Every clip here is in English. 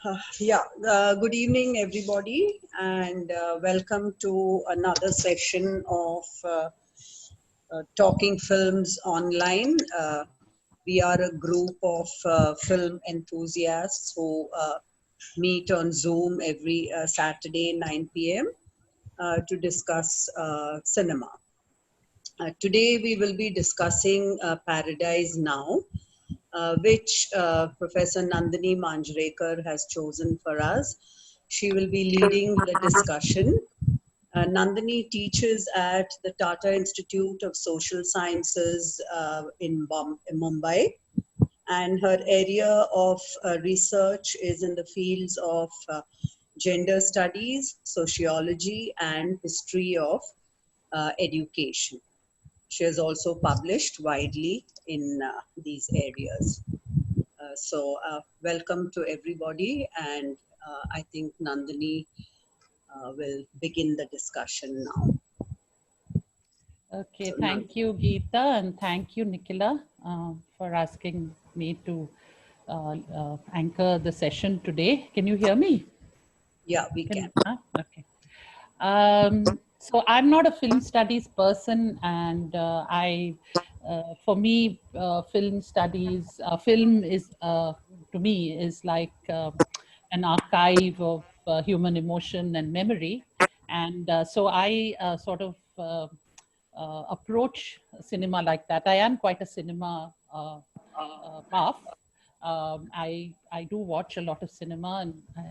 Good evening, everybody, and welcome to another session of Talking Films Online. We are a group of film enthusiasts who meet on Zoom every Saturday, 9 p.m., to discuss cinema. Today, we will be discussing Paradise Now, which Professor Nandini Manjrekar has chosen for us. She will be leading the discussion. Nandini teaches at the Tata Institute of Social Sciences in Mumbai, and her area of research is in the fields of gender studies, sociology, and history of education. She has also published widely in these areas. Welcome to everybody, and I think Nandini will begin the discussion now. Okay, thank you, Geeta, and thank you, Nikhila, for asking me to anchor the session today. Can you hear me? Yeah, we can. Okay. So I'm not a film studies person, and for me, film studies, film is to me is like an archive of human emotion and memory, and so I sort of approach cinema like that. I am quite a cinema buff. I do watch a lot of cinema,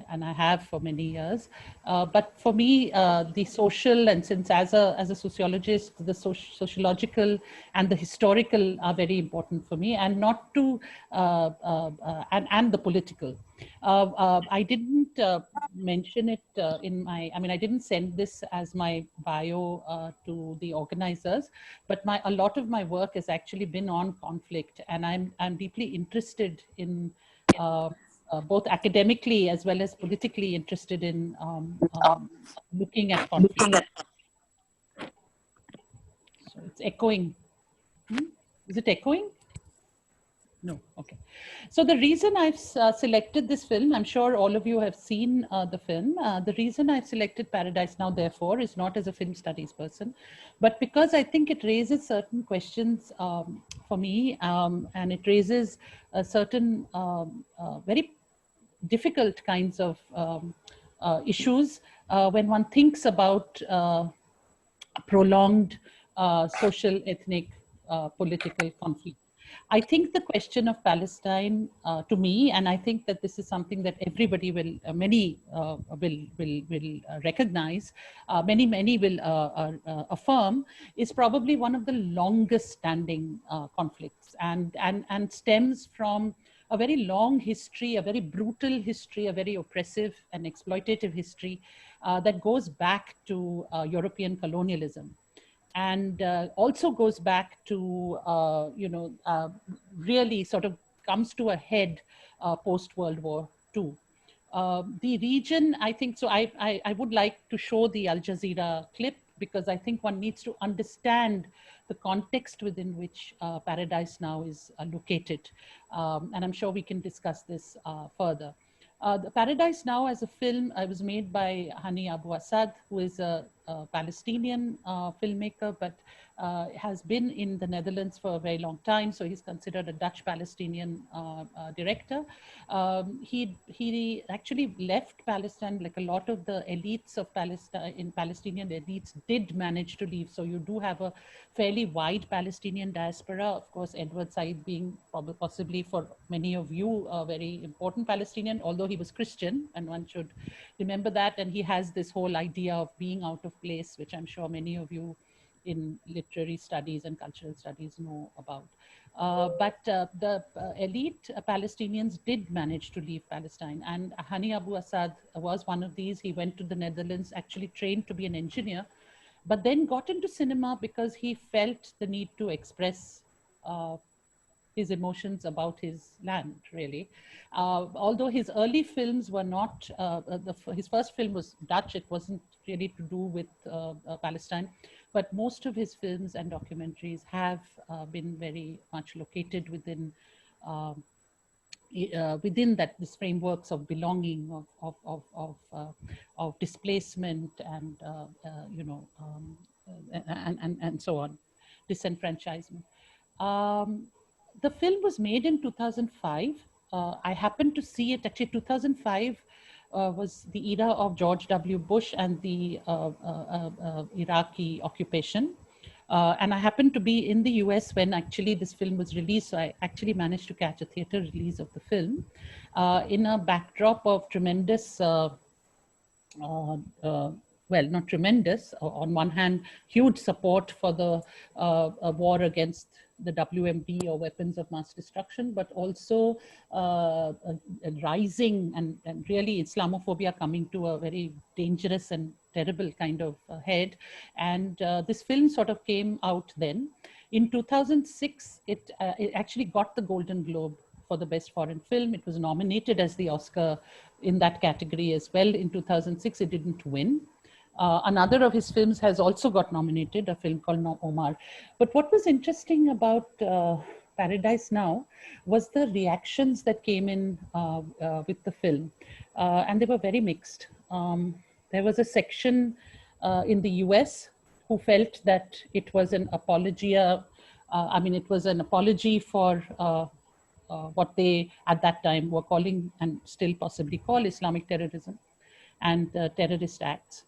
and I have for many years. But for me, the social, and since as a sociologist, the sociological and the historical are very important for me, and not to and the political. I didn't mention it in my. I mean, I didn't send this as my bio to the organizers, but a lot of my work has actually been on conflict, and I'm deeply interested in both academically as well as politically interested in looking at conflict. So it's echoing. Is it echoing? No. Okay. So the reason I've selected this film, I'm sure all of you have seen the film. The reason I've selected Paradise Now, therefore, is not as a film studies person, but because I think it raises certain questions for me, and it raises a certain very difficult kinds of issues when one thinks about prolonged social, ethnic, political conflict. I think the question of Palestine, to me, and I think that this is something that everybody will, many will recognize, many will affirm, is probably one of the longest standing conflicts, and stems from a very long history, a very brutal history, a very oppressive and exploitative history that goes back to European colonialism, and also goes back to, really sort of comes to a head post World War II. The region, I think, so I would like to show the Al Jazeera clip, because I think one needs to understand the context within which Paradise Now is located. And I'm sure we can discuss this further. The Paradise Now as a film was made by Hani Abu Assad, who is a Palestinian filmmaker, but has been in the Netherlands for a very long time. So he's considered a Dutch-Palestinian director. He actually left Palestine, like a lot of the elites of Palestine, Palestinian elites did manage to leave. So you do have a fairly wide Palestinian diaspora. Of course, Edward Said being possibly for many of you a very important Palestinian, although he was Christian, and one should remember that. And he has this whole idea of being out of place, which I'm sure many of you in literary studies and cultural studies know about. But the elite Palestinians did manage to leave Palestine, and Hani Abu Assad was one of these. He went to the Netherlands, actually trained to be an engineer, but then got into cinema because he felt the need to express his emotions about his land, really. Although his early films were not, his first film was Dutch, it wasn't really to do with Palestine, but most of his films and documentaries have been very much located within within that, this frameworks of belonging, of displacement, and and so on, disenfranchisement. Um, the film was made in 2005. I happened to see it actually. 2005 was the era of George W. Bush and the Iraqi occupation. And I happened to be in the US when actually this film was released. So I actually managed to catch a theater release of the film in a backdrop of tremendous uh, uh, well, not tremendous. On one hand, huge support for the war against the WMD, or weapons of mass destruction, but also a rising and really Islamophobia coming to a very dangerous and terrible kind of head. And this film sort of came out then. In 2006, it actually got the Golden Globe for the best foreign film. It was nominated as the Oscar in that category as well. In 2006, it didn't win. Another of his films has also got nominated, a film called No Omar. But what was interesting about Paradise Now was the reactions that came in with the film. And they were very mixed. There was a section in the US who felt that it was an apologia. It was an apology for what they at that time were calling, and still possibly call, Islamic terrorism and terrorist acts.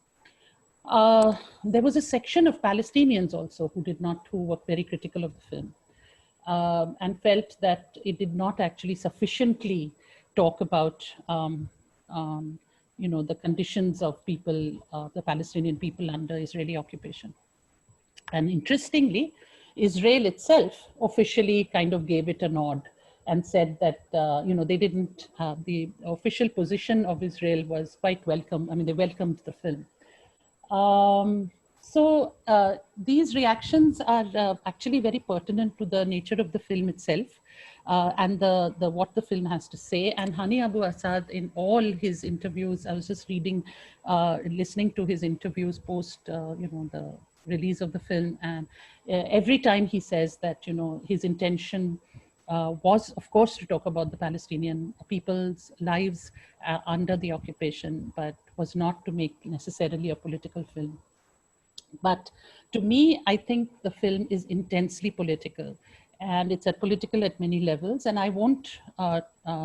There was a section of Palestinians also who were very critical of the film, and felt that it did not actually sufficiently talk about the conditions of people, the Palestinian people under Israeli occupation. And interestingly, Israel itself officially kind of gave it a nod and said that, they didn't, the official position of Israel was quite welcome. They welcomed the film. So these reactions are actually very pertinent to the nature of the film itself, and the what the film has to say. And Hani Abu Assad, in all his interviews, I was just reading, listening to his interviews post, the release of the film, and every time he says that, his intention was, of course, to talk about the Palestinian people's lives under the occupation, but was not to make necessarily a political film. But to me, I think the film is intensely political, and it's political at many levels. And I won't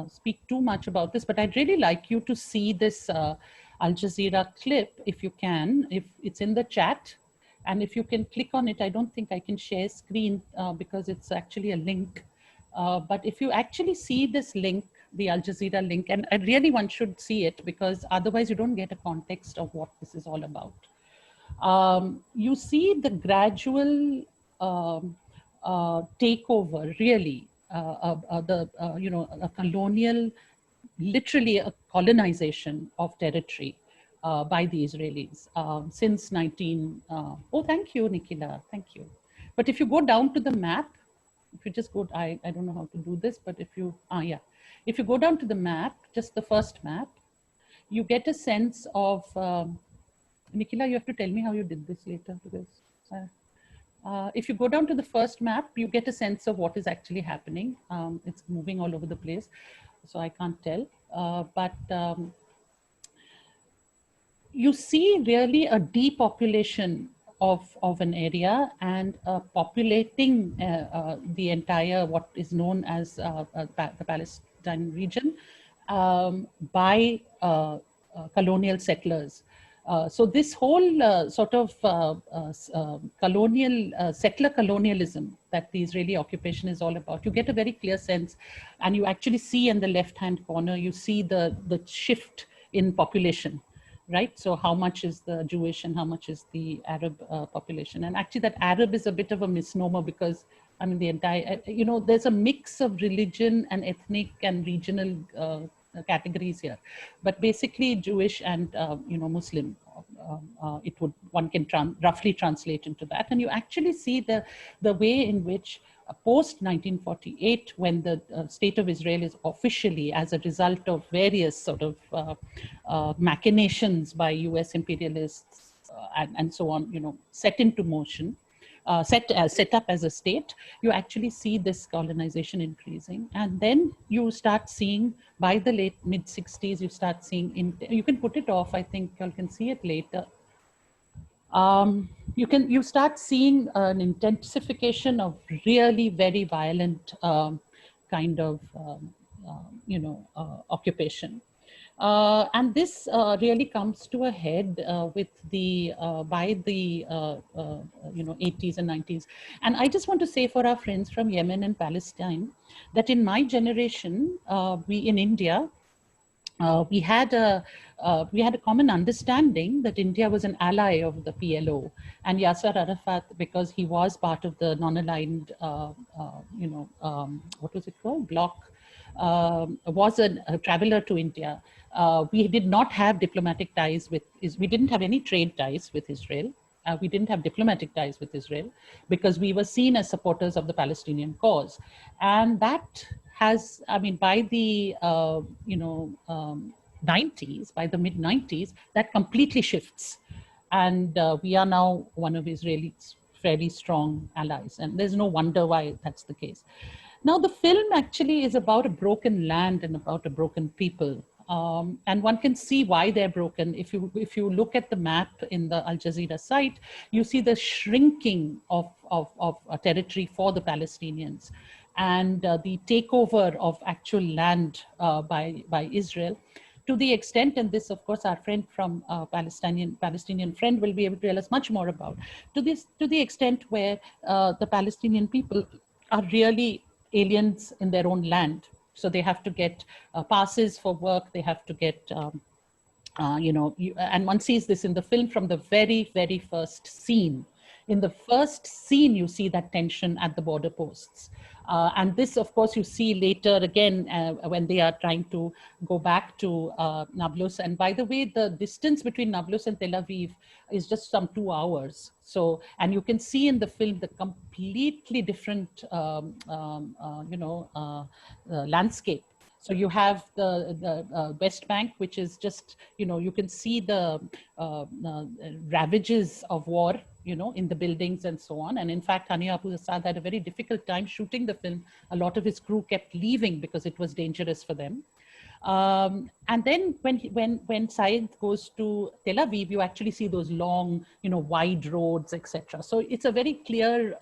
speak too much about this, but I'd really like you to see this Al Jazeera clip, if you can, if it's in the chat. And if you can click on it, I don't think I can share screen because it's actually a link. But if you actually see this link, the Al Jazeera link, and really one should see it, because otherwise you don't get a context of what this is all about. You see the gradual takeover, really, a colonial, literally a colonization of territory by the Israelis since oh, thank you, Nikhila, thank you. But if you go down to the map, if you just go, I don't know how to do this, but if you, if you go down to the map, just the first map, you get a sense of, Nikhila, you have to tell me how you did this later, because if you go down to the first map, you get a sense of what is actually happening. It's moving all over the place, so I can't tell. But you see really a depopulation of an area, and populating the entire, what is known as the Palestine region, by colonial settlers. So this whole sort of settler colonialism that the Israeli occupation is all about, you get a very clear sense, and you actually see in the left-hand corner, you see the shift in population, right? So how much is the Jewish and how much is the Arab population? And actually that Arab is a bit of a misnomer, because the entire, there's a mix of religion and ethnic and regional categories here, but basically Jewish and Muslim, one can roughly translate into that. And you actually see the way in which post 1948, when the state of Israel is officially, as a result of various sort of machinations by US imperialists and so on, set into motion, set up as a state, you actually see this colonization increasing. And then you start seeing, by the late mid 60s, you start seeing, you can put it off, I think you can see it later. You start seeing an intensification of really very violent kind of occupation. And this really comes to a head with the by the 80s and 90s. And I just want to say for our friends from Yemen and Palestine that in my generation, we in India, we had a common understanding that India was an ally of the PLO, and Yasser Arafat, because he was part of the non-aligned, what was it called, bloc, was a traveler to India. We did not have diplomatic ties with, we didn't have any trade ties with Israel. We didn't have diplomatic ties with Israel because we were seen as supporters of the Palestinian cause. And that has, I mean, by the, 90s, by the mid 90s, that completely shifts. And we are now one of Israel's fairly strong allies. And there's no wonder why that's the case. Now, the film actually is about a broken land and about a broken people. And one can see why they're broken. If you look at the map in the Al Jazeera site, you see the shrinking of a territory for the Palestinians and the takeover of actual land by Israel, to the extent, and this, of course, our friend from Palestinian friend will be able to tell us much more about, to the extent where the Palestinian people are really aliens in their own land. So they have to get passes for work. They have to get, and one sees this in the film from the very, very first scene. In the first scene, you see that tension at the border posts. And this, of course, you see later again when they are trying to go back to Nablus. And by the way, the distance between Nablus and Tel Aviv is just some 2 hours. So, and you can see in the film the completely different, landscape. So you have the West Bank, which is just, you can see the ravages of war, in the buildings and so on. And in fact, Hani Abu Assad had a very difficult time shooting the film. A lot of his crew kept leaving because it was dangerous for them. And then when Syed goes to Tel Aviv, you actually see those long, wide roads, etc. So it's a very clear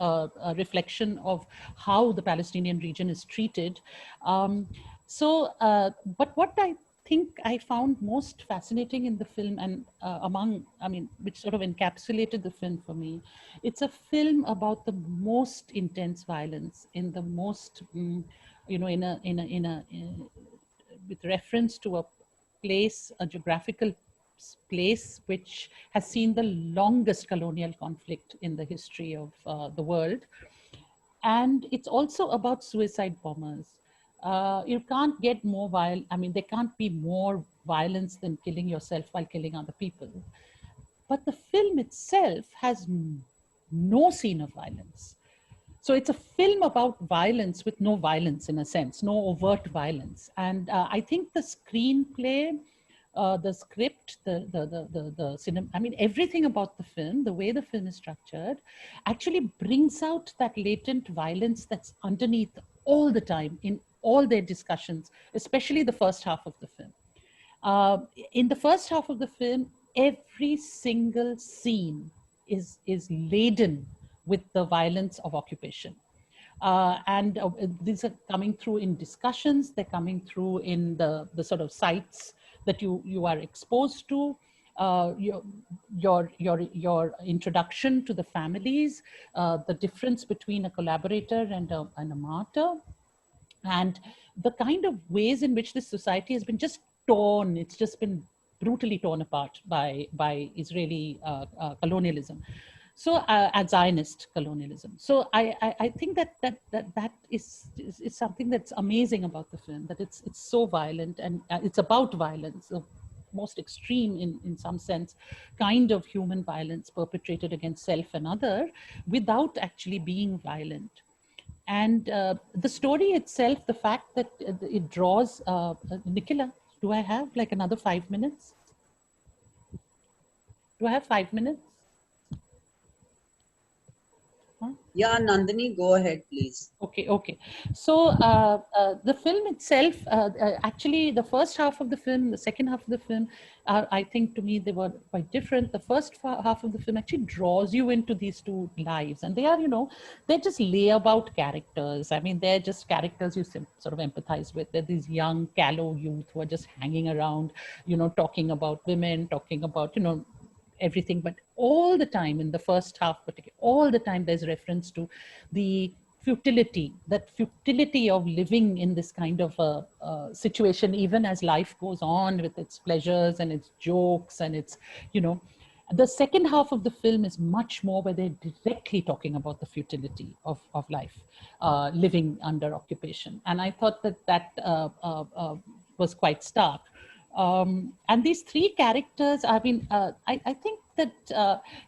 reflection of how the Palestinian region is treated. But what I think I found most fascinating in the film, and which sort of encapsulated the film for me, it's a film about the most intense violence in the most, with reference to a place, a geographical place which has seen the longest colonial conflict in the history of the world. And it's also about suicide bombers. You can't get more violent. I mean, there can't be more violence than killing yourself while killing other people. But the film itself has no scene of violence. So it's a film about violence with no violence, in a sense, no overt violence. And I think the screenplay, the script, the cinema, I mean, everything about the film, the way the film is structured, actually brings out that latent violence that's underneath all the time in all their discussions, especially the first half of the film. In the first half of the film, every single scene is laden with the violence of occupation. And these are coming through in discussions, they're coming through in the sort of sites that you are exposed to, your introduction to the families, the difference between a collaborator and a martyr, and the kind of ways in which this society has been just torn. It's just been brutally torn apart by Israeli colonialism. So at Zionist colonialism. So I think that is something that's amazing about the film, that it's so violent, and it's about violence, the most extreme in some sense kind of human violence perpetrated against self and other without actually being violent. And the story itself, the fact that it draws, Nicola, do I have like another 5 minutes? Do I have 5 minutes? Huh? Yeah, Nandini, go ahead, please. Okay, okay. So the film itself, actually, the first half of the film, the second half of the film, I think to me they were quite different. The first half of the film actually draws you into these two lives, and they are, they're just layabout characters. I mean, they're just characters you sort of empathize with. They're these young, callow youth who are just hanging around, talking about women, talking about, everything. But all the time in the first half, particularly, all the time there's reference to the futility of living in this kind of situation, even as life goes on with its pleasures and its jokes and its, you know, the second half of the film is much more where they're directly talking about the futility of life, living under occupation. And I thought that was quite stark. And these three characters, I mean, I think that,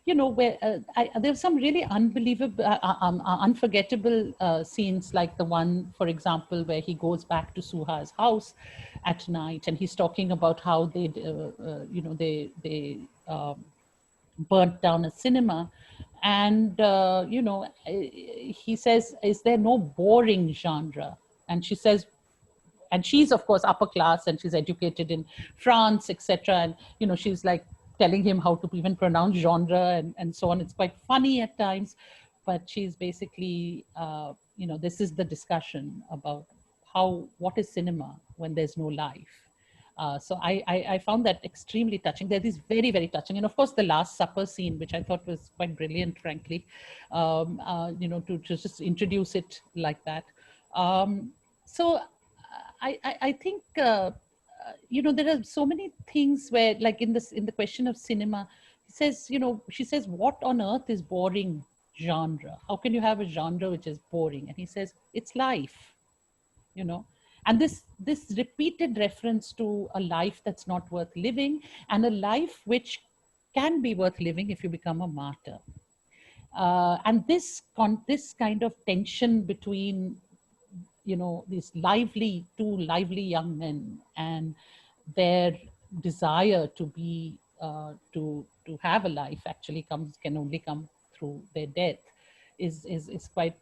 where there's some really unbelievable, unforgettable scenes, like the one, for example, where he goes back to Suha's house at night and he's talking about how they burnt down a cinema. And, he says, is there no boring genre? And she says, and she's of course upper class and she's educated in France, etc. And she's like telling him how to even pronounce genre and so on. It's quite funny at times, but she's basically this is the discussion about what is cinema when there's no life. So I found that extremely touching. There is very, very touching. And of course, the Last Supper scene, which I thought was quite brilliant, frankly, to just introduce it like that. So I think, there are so many things where, like in the question of cinema, he says, she says, what on earth is boring genre? How can you have a genre which is boring? And he says, it's life, you know and this repeated reference to a life that's not worth living, and a life which can be worth living if you become a martyr. And this kind of tension between these two lively young men and their desire to be to have a life actually can only come through their death is quite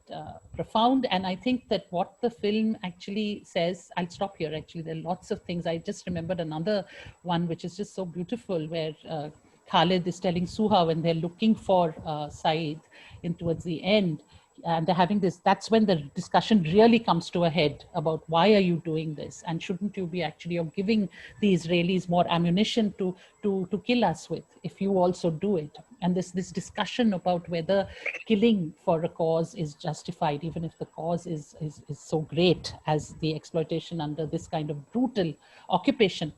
profound. And I think that what the film actually says, I'll stop here. Actually, there are lots of things. I just remembered another one which is just so beautiful, where Khalid is telling Suha when they're looking for Saeed in towards the end, and they're having this, that's when the discussion really comes to a head about why are you doing this, and shouldn't you be actually giving the Israelis more ammunition to kill us with if you also do it. And this discussion about whether killing for a cause is justified, even if the cause is so great as the exploitation under this kind of brutal occupation.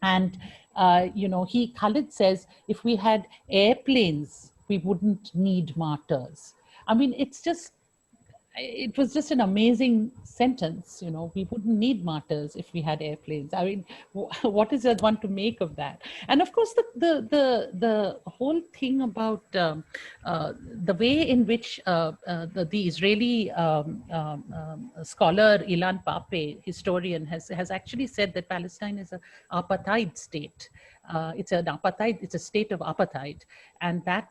And Khalid says, if we had airplanes, we wouldn't need martyrs. I mean, it was just an amazing sentence. We wouldn't need martyrs if we had airplanes. I mean, what is there one to make of that? And of course, the whole thing about the way in which the Israeli scholar Ilan Pape, historian, has actually said that Palestine is an apartheid state. It's a state of apartheid, and that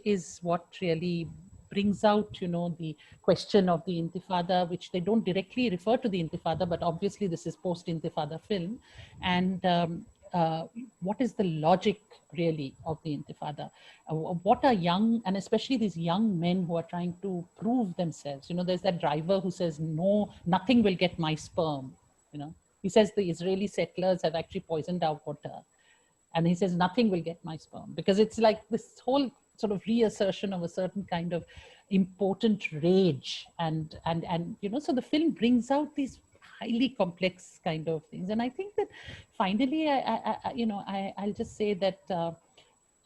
is what really brings out, the question of the Intifada, which they don't directly refer to the Intifada, but obviously this is post-Intifada film. And what is the logic really of the Intifada? What are young, and especially these young men who are trying to prove themselves? There's that driver who says, no, nothing will get my sperm. He says the Israeli settlers have actually poisoned our water. And he says, nothing will get my sperm, because it's like this whole sort of reassertion of a certain kind of important rage. And so the film brings out these highly complex kind of things. And I think that finally, I'll just say that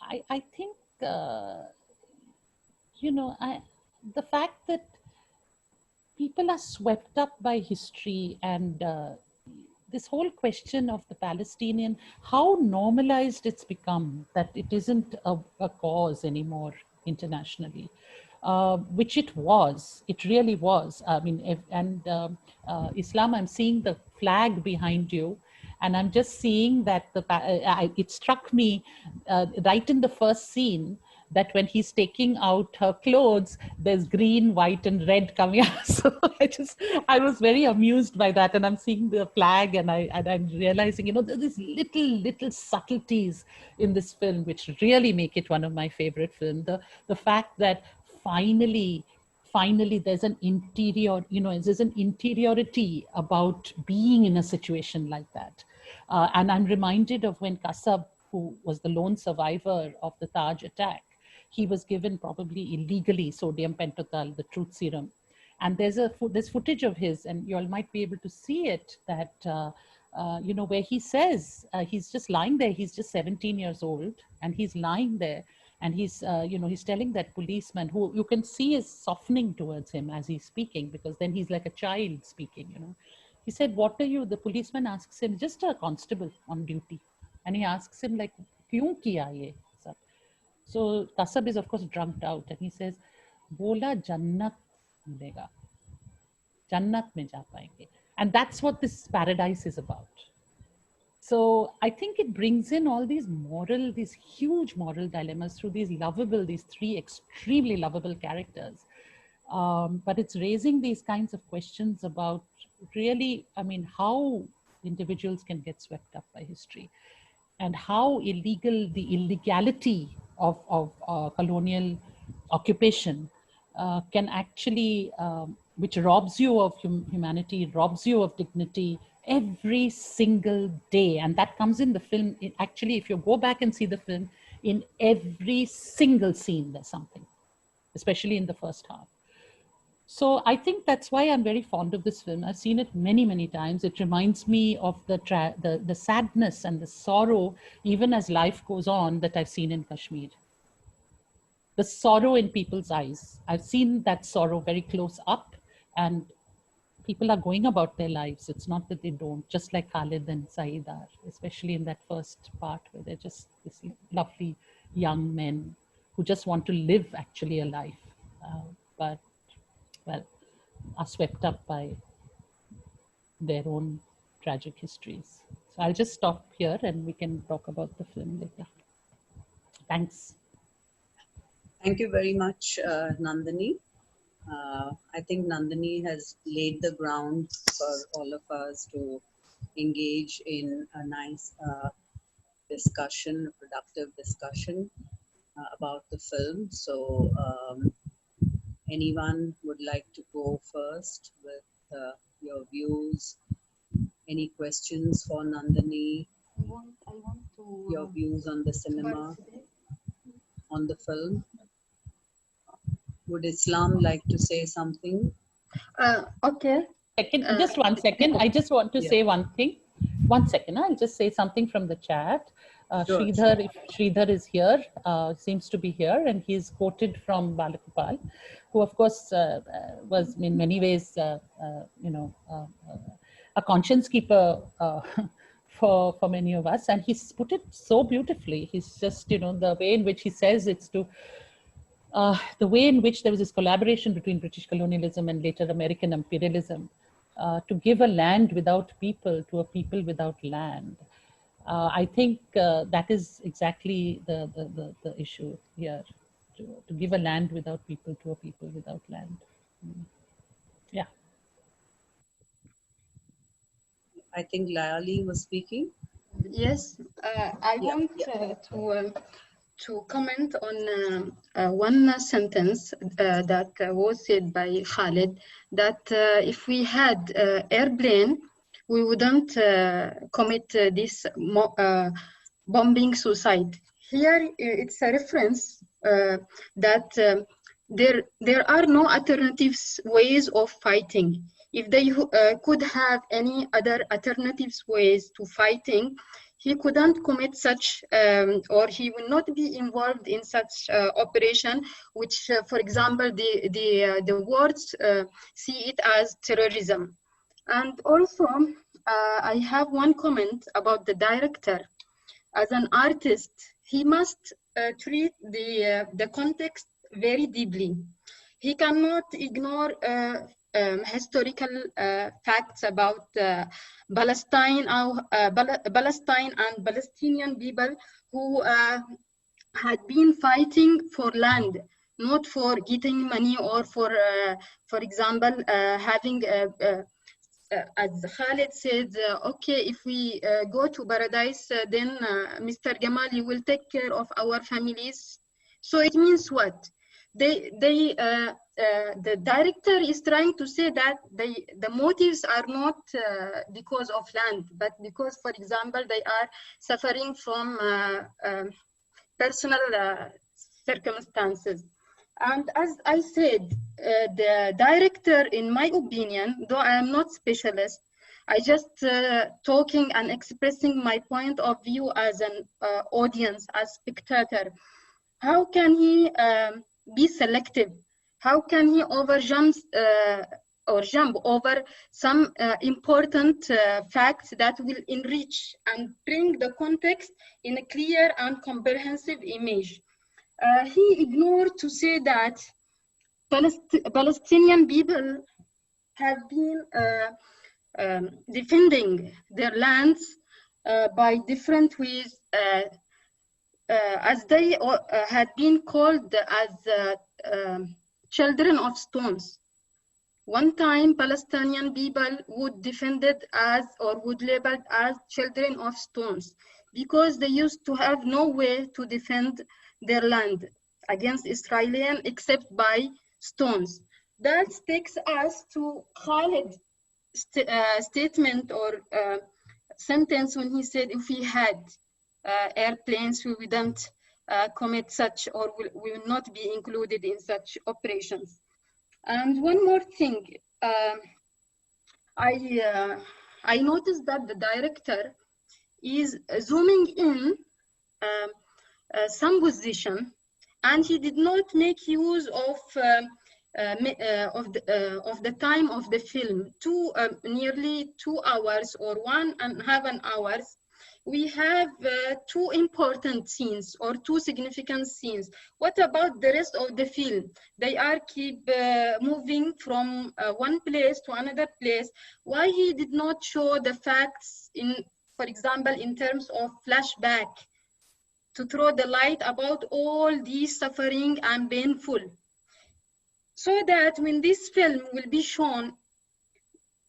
I think, the fact that people are swept up by history and this whole question of the Palestinian, how normalized it's become that it isn't a cause anymore internationally, which it was. It really was. I mean, Islam, I'm seeing the flag behind you, and I'm just seeing that it struck me right in the first scene that when he's taking out her clothes, there's green, white, and red coming out. So I was very amused by that. And I'm seeing the flag, and I'm realizing, there's these little subtleties in this film which really make it one of my favorite films. The fact that finally there's an there's an interiority about being in a situation like that. And I'm reminded of when Kasab, who was the lone survivor of the Taj attack, he was given probably illegally sodium pentothal, the truth serum. And there's footage of his, and you all might be able to see it, that where he says he's just lying there. He's just 17 years old, and he's lying there, and he's telling that policeman, who you can see is softening towards him as he's speaking, because then he's like a child speaking. He said, "What are you?" The policeman asks him, just a constable on duty, and he asks him, like, "Kyun kiya ye sab?" So Kasab is of course drunked out, and he says, "Bola jannat milega, jannat mein ja payenge." And that's what this paradise is about. So I think it brings in all these huge moral dilemmas through these three extremely lovable characters. But it's raising these kinds of questions about, really, I mean, how individuals can get swept up by history, and how the illegality of colonial occupation can actually, which robs you of humanity, robs you of dignity every single day. And that comes in the film. Actually, if you go back and see the film, in every single scene, there's something, especially in the first half. So I think that's why I'm very fond of this film. I've seen it many, many times. It reminds me of the sadness and the sorrow, even as life goes on, that I've seen in Kashmir. The sorrow in people's eyes. I've seen that sorrow very close up, and people are going about their lives. It's not that they don't, just like Khalid and Saeed are, especially in that first part, where they're just this lovely young men who just want to live actually a life. But well, are swept up by their own tragic histories. So I'll just stop here, and we can talk about the film later. Thanks. Thank you very much, Nandini. I think Nandini has laid the ground for all of us to engage in a nice discussion, a productive discussion about the film. So, anyone would like to go first with your views? Any questions for Nandini? I want to Your views on the cinema, on the film? Would Islam like to say something? Okay. Just 1 second. I just want to Yeah. say one thing. 1 second. I'll just say something from the chat. Sure, Sridhar, if Sridhar is here, seems to be here, and he's quoted from Balagopal, who of course was in many ways, a conscience keeper for many of us. And he's put it so beautifully. He's just, the way in which he says it's to, the way in which there was this collaboration between British colonialism and later American imperialism, to give a land without people to a people without land. I think that is exactly the issue here, to give a land without people to a people without land. Yeah. I think Layali was speaking. Yes, I Yeah, want yeah. to comment on one sentence that was said by Khalid, that if we had airplane, we wouldn't commit this bombing suicide. Here, it's a reference that there are no alternatives ways of fighting. If they could have any other alternatives ways to fighting, he couldn't commit such, or he will not be involved in such operation, which, for example, the words see it as terrorism. And also, I have one comment about the director. As an artist, he must treat the context very deeply. He cannot ignore historical facts about Palestine and Palestinian people who had been fighting for land, not for getting money or for example, having as Khaled said, okay, if we go to paradise, then Mr. Gamal, you will take care of our families. So it means what? The director is trying to say that the motives are not because of land, but because, for example, they are suffering from personal circumstances. And as I said, the director, in my opinion, though I am not specialist, I just talking and expressing my point of view as an audience, as spectator. How can he be selective? How can he or jump over some important facts that will enrich and bring the context in a clear and comprehensive image? He ignored to say that Palestinian people have been defending their lands by different ways, as they had been called as children of stones. One time, Palestinian people would defend it as, or would label it as, children of stones, because they used to have no way to defend their land against Israelis except by stones. That takes us to Khalid's statement or sentence when he said, if we had airplanes, we wouldn't commit such, or we will not be included in such operations. And one more thing, I noticed that the director is zooming in some position, and he did not make use of the time of the film, nearly 2 hours or 1.5 hours. We have two important scenes or two significant scenes. What about the rest of the film? They are keep moving from one place to another place. Why he did not show the facts in, for example, in terms of flashback, to throw the light about all these suffering and painful, so that when this film will be shown,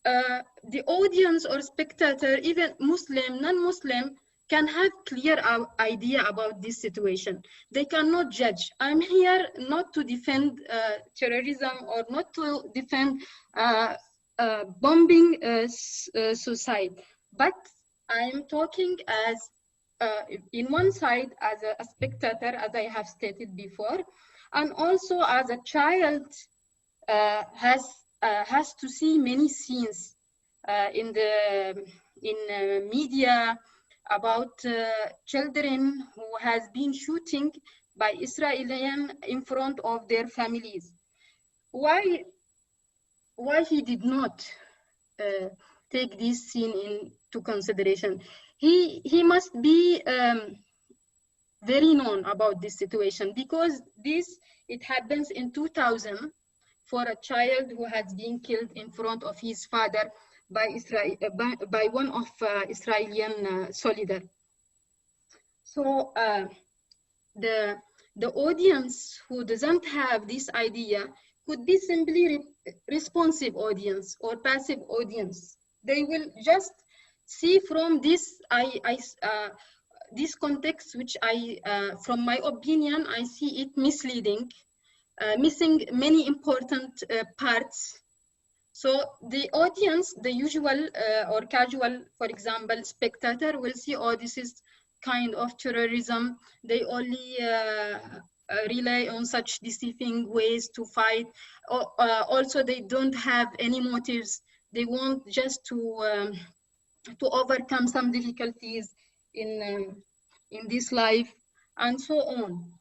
the audience or spectator, even Muslim, non-Muslim, can have clear idea about this situation. They cannot judge. I'm here not to defend terrorism or not to defend bombing suicide, but I'm talking as in one side as a spectator, as I have stated before, and also as a child has to see many scenes in media about children who has been shooting by Israelis in front of their families. Why he did not take this scene into consideration? He must be very known about this situation, because it happens in 2000 for a child who has been killed in front of his father by one of Israeli soldiers. So the audience who doesn't have this idea could be simply responsive audience or passive audience. They will just see from this this context, which from my opinion, I see it misleading, missing many important parts. So the audience, the usual or casual, for example, spectator, will see, oh, this is kind of terrorism. They only rely on such deceiving ways to fight. Also, they don't have any motives. They want just to overcome some difficulties in this life, and so on.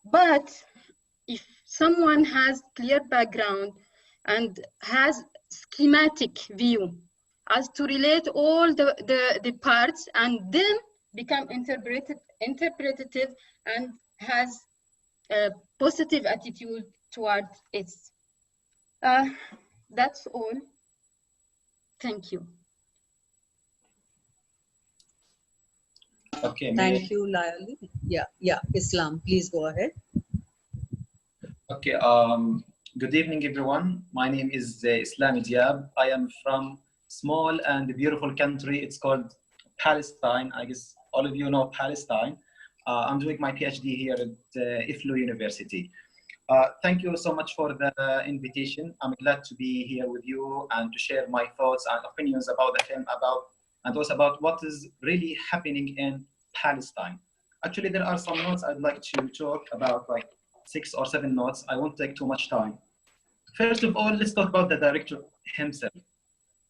But if someone has clear background and has schematic view as to relate all the parts, and then become interpretative and has a positive attitude towards it. That's all. Thank you. Okay, Thank you, Layali. Yeah, Islam, please go ahead. Okay, good evening, everyone. My name is Islam Diab. I am from small and beautiful country. It's called Palestine. I guess all of you know Palestine. I'm doing my PhD here at IFLU University. Thank you so much for the invitation. I'm glad to be here with you and to share my thoughts and opinions about the film, and also about what is really happening in Palestine. Actually, there are some notes I'd like to talk about, like 6 or 7 notes. I won't take too much time. First of all, let's talk about the director himself.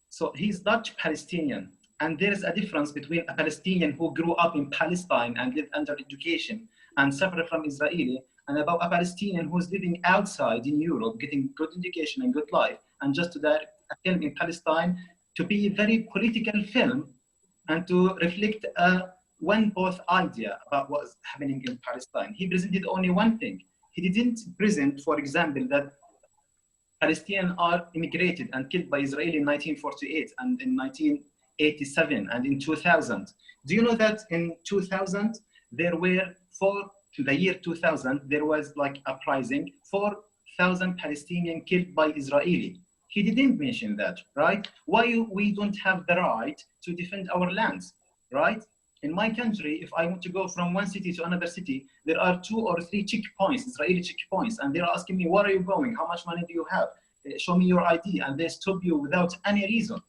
So he's Dutch Palestinian, and there is a difference between a Palestinian who grew up in Palestine and lived under education and suffered from Israeli, and about a Palestinian who's living outside in Europe, getting good education and good life, and just to direct a film in Palestine to be a very political film and to reflect one both idea about what is happening in Palestine. He presented only one thing. He didn't present, for example, that Palestinians are immigrated and killed by Israel in 1948 and in 1987 and in 2000. Do you know that in 2000 there were the year 2000 there was like uprising, 4,000 Palestinians killed by Israeli. He didn't mention that, right? Why we don't have the right to defend our lands, right? In my country, if I want to go from one city to another city, there are 2 or 3 checkpoints, Israeli checkpoints, and they're asking me, where are you going? How much money do you have? Show me your ID, and they stop you without any reason.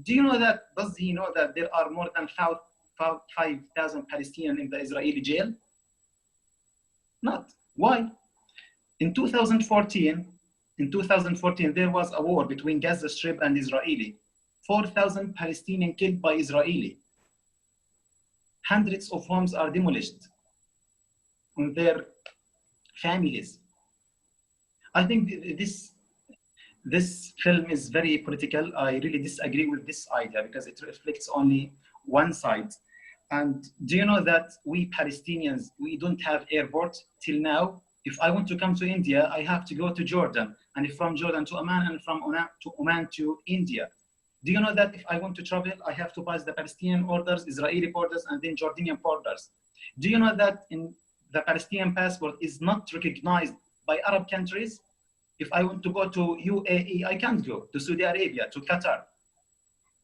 Do you know that, does he know that there are more than 5,000 Palestinians in the Israeli jail? Not. Why? In 2014, there was a war between Gaza Strip and Israeli. 4,000 Palestinians killed by Israeli. Hundreds of homes are demolished on their families. I think this film is very political. I really disagree with this idea because it reflects only one side. And do you know that we Palestinians, we don't have airport till now? If I want to come to India, I have to go to Jordan, and from Jordan to Oman, and from Oman to India. Do you know that if I want to travel, I have to pass the Palestinian borders, Israeli borders, and then Jordanian borders? Do you know that in the Palestinian passport is not recognized by Arab countries? If I want to go to UAE, I can't go. To Saudi Arabia, to Qatar,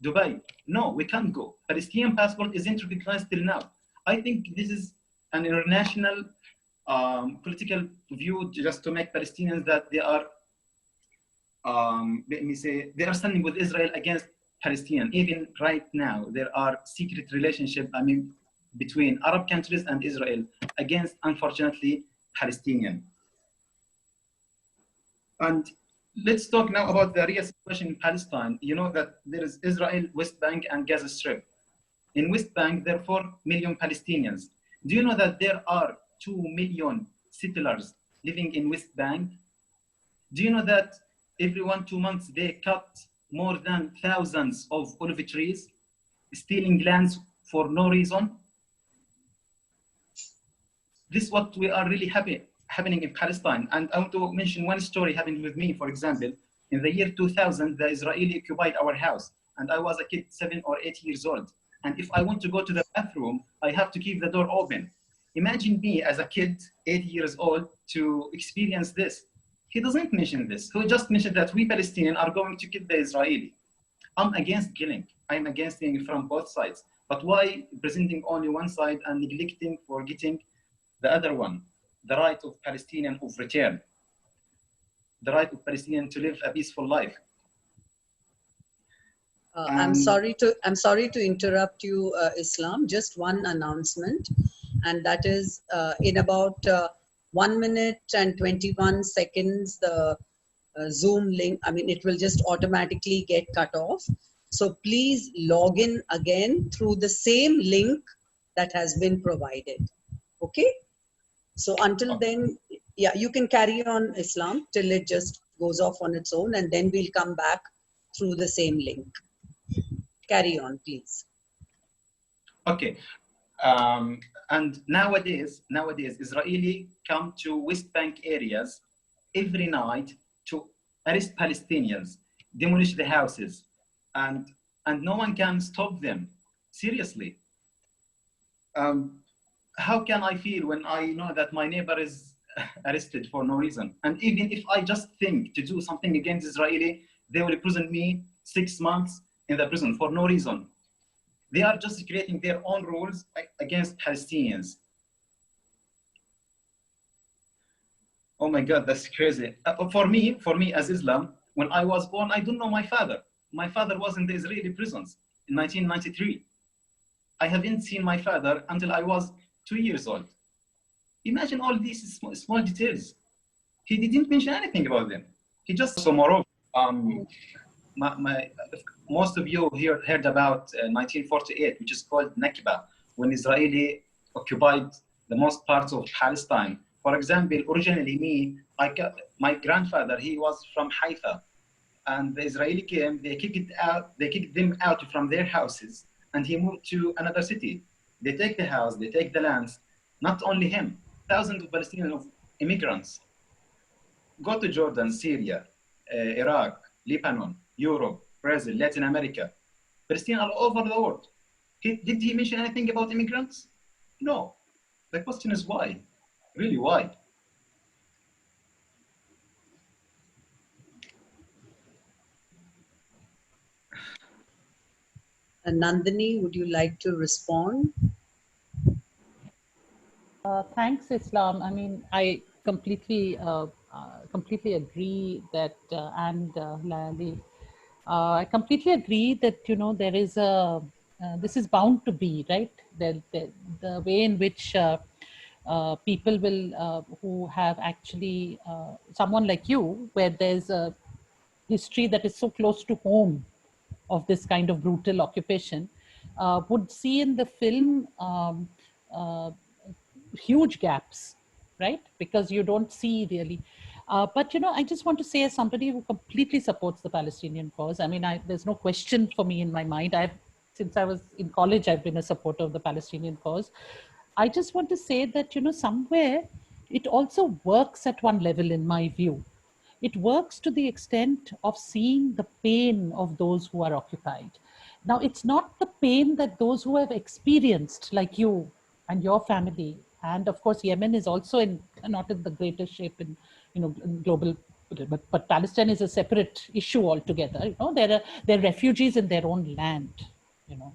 Dubai. No, we can't go. Palestinian passport isn't recognized till now. I think this is an international political view just to make Palestinians that they are let me say, they are standing with Israel against Palestinian. Even right now, there are secret relationships, between Arab countries and Israel against, unfortunately, Palestinian. And let's talk now about the real situation in Palestine. You know that there is Israel, West Bank, and Gaza Strip. In West Bank, there are 4 million Palestinians. Do you know that there are 2 million settlers living in West Bank? Do you know that every 1-2 months, they cut more than thousands of olive trees, stealing lands for no reason? This is what we are really happening in Palestine. And I want to mention one story happened with me, for example. In the year 2000, the Israeli occupied our house, and I was a kid, 7 or 8 years old. And if I want to go to the bathroom, I have to keep the door open. Imagine me as a kid, 8 years old, to experience this. He doesn't mention this. He just mentioned that we Palestinians are going to kill the Israeli. I'm against killing. I'm against killing from both sides. But why presenting only one side and neglecting, forgetting the other one? The right of Palestinian of return. The right of Palestinian to live a peaceful life. I'm sorry to interrupt you, Islam. Just one announcement, and that is in about 1 minute and 21 seconds, the Zoom link, it will just automatically get cut off. So please log in again through the same link that has been provided. Okay? So until then, yeah, you can carry on, Islam, till it just goes off on its own, and then we'll come back through the same link. Carry on, please. Okay. And nowadays, Israeli come to West Bank areas every night to arrest Palestinians, demolish the houses, and no one can stop them. Seriously. Um, how can I feel when I know that my neighbor is arrested for no reason? And even if I just think to do something against Israeli, they will imprison me 6 months in the prison for no reason. They are just creating their own rules against Palestinians. Oh my God, that's crazy. For me as Islam, when I was born, I don't know my father. My father was in the Israeli prisons in 1993. I haven't seen my father until I was 2 years old. Imagine all these small details. He didn't mention anything about them. He just so moreover. My, most of you here heard about 1948, which is called Nakba, when Israeli occupied the most parts of Palestine. For example, originally my grandfather, he was from Haifa, and the Israeli came, they kicked them out from their houses, and he moved to another city. They take the house, they take the lands. Not only him, thousands of Palestinian immigrants go to Jordan, Syria, Iraq, Lebanon, Europe, Brazil, Latin America, Palestine all over the world. Did he mention anything about immigrants? No. The question is why? Really, why? Nandini, would you like to respond? Thanks, Islam. I mean, I completely agree that, and Lali, I completely agree that, you know, there is this is bound to be, right? The way in which people will, who have actually, someone like you, where there's a history that is so close to home of this kind of brutal occupation, would see in the film uh, huge gaps, right? Because you don't see really. But you know, I just want to say, as somebody who completely supports the Palestinian cause, I mean, there's no question for me in my mind. Since I was in college, I've been a supporter of the Palestinian cause. I just want to say that, you know, somewhere it also works at one level, in my view. It works to the extent of seeing the pain of those who are occupied. Now, it's not the pain that those who have experienced, like you and your family, and of course, Yemen is also not in the greatest shape in global. But Palestine is a separate issue altogether. You know, they're refugees in their own land. You know,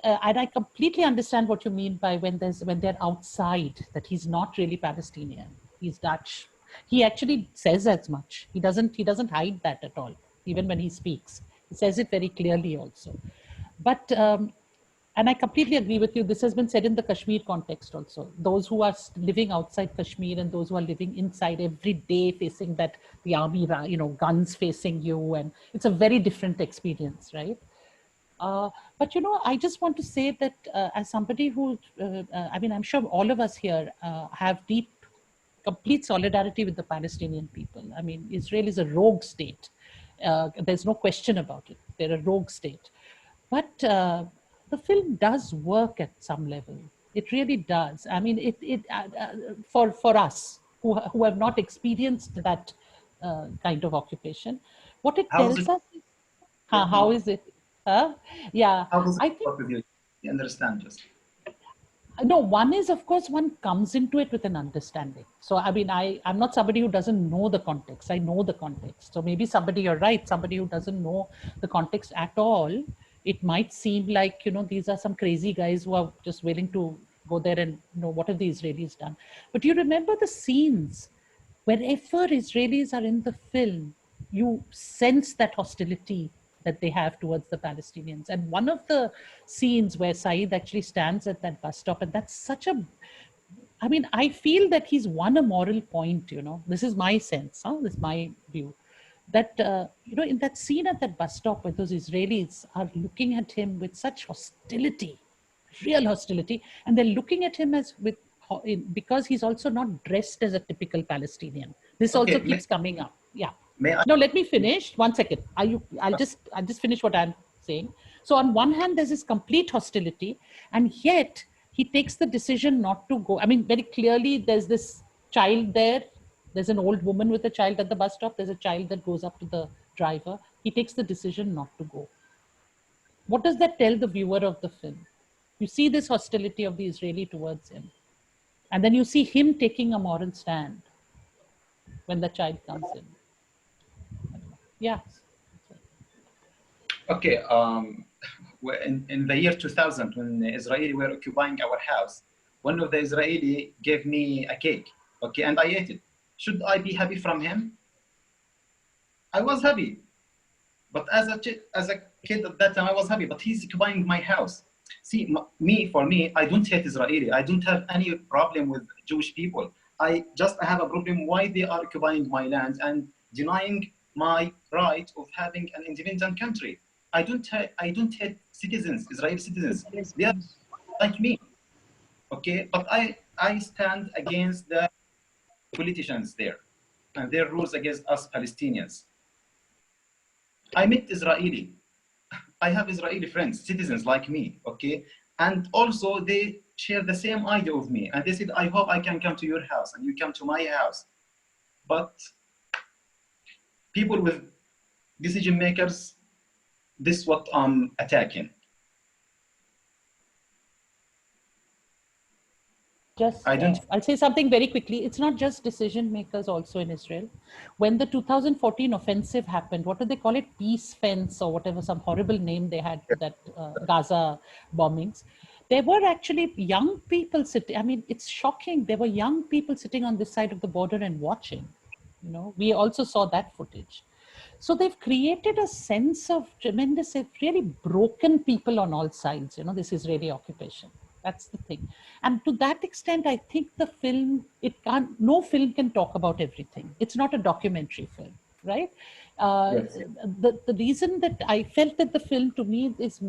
and I completely understand what you mean by when they're outside, that he's not really Palestinian. He's Dutch. He actually says as much. He doesn't hide that at all, even when he speaks. He says it very clearly also. But and I completely agree with you. This has been said in the Kashmir context also. Those who are living outside Kashmir and those who are living inside every day, facing the army, you know, guns facing you, and it's a very different experience, right? Uh, but you know, I just want to say that as somebody I mean, I'm sure all of us here have deep, complete solidarity with the Palestinian people. I mean, Israel is a rogue state. There's no question about it. They're a rogue state. But the film does work at some level. It really does. I mean, for us who have not experienced that kind of occupation, what it How does tells it, us is, yeah, how is it? Huh? Yeah, how does it I think work with you? You understand just. no, one is, of course, one comes into it with an understanding. So I mean, I'm not somebody who doesn't know the context. I know the context. So maybe somebody, you're right, somebody who doesn't know the context at all, it might seem like, you know, these are some crazy guys who are just willing to go there and, you know, what have the Israelis done? But you remember the scenes. Wherever Israelis are in the film, you sense that hostility that they have towards the Palestinians. And one of the scenes where Saeed actually stands at that bus stop, and that's such a, I mean, I feel that he's won a moral point, you know. This is my sense, huh? This is my view. That, you know, in that scene at that bus stop where those Israelis are looking at him with such hostility, real hostility, and they're looking at him as with, because he's also not dressed as a typical Palestinian. This also Okay, keeps coming up. Yeah. may I? No, let me finish. 1 second. I'll just finish what I'm saying. So on one hand, there's this complete hostility, and yet he takes the decision not to go. I mean, very clearly, there's this child there. There's an old woman with a child at the bus stop. There's a child that goes up to the driver. He takes the decision not to go. What does that tell the viewer of the film? You see this hostility of the Israeli towards him. And then you see him taking a moral stand when the child comes in. Yeah. Okay, in the year 2000, when Israeli were occupying our house, one of the Israeli gave me a cake, okay, and I ate it. Should I be happy from him? I was happy, but as a kid at that time, I was happy. But he's occupying my house. See, for me, I don't hate Israeli. I don't have any problem with Jewish people. I have a problem why they are occupying my land and denying my right of having an independent country. I don't hate citizens, Israeli citizens. They are like me, okay? But I stand against the politicians there and their rules against us Palestinians. I met Israeli. I have Israeli friends, citizens like me, okay? And also they share the same idea of me. And they said, I hope I can come to your house and you come to my house. But people with decision makers, this is what I'm attacking. I'll say something very quickly. It's not just decision makers also in Israel. When the 2014 offensive happened, what do they call it? Peace fence or whatever, some horrible name they had to that Gaza bombings. There were actually young people sitting. I mean, it's shocking. There were young people sitting on this side of the border and watching. You know, we also saw that footage. So they've created a sense of tremendous, really broken people on all sides, you know, this Israeli occupation. That's the thing. And to that extent, I think the film, no film can talk about everything. It's not a documentary film, right? Yes. The reason that I felt that the film to me is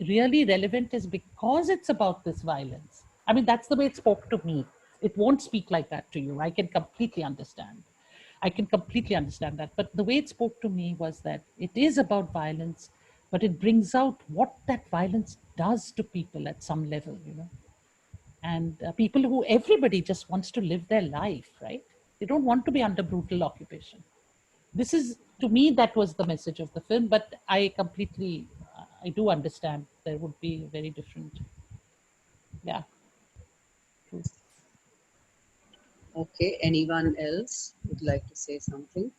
really relevant is because it's about this violence. I mean, that's the way it spoke to me. It won't speak like that to you. I can completely understand. That. But the way it spoke to me was that it is about violence, but it brings out what that violence does to people at some level, you know. And people who, everybody just wants to live their life, right? They don't want to be under brutal occupation. This is, to me, that was the message of the film, but I do understand there would be very different, yeah. Okay, anyone else would like to say something?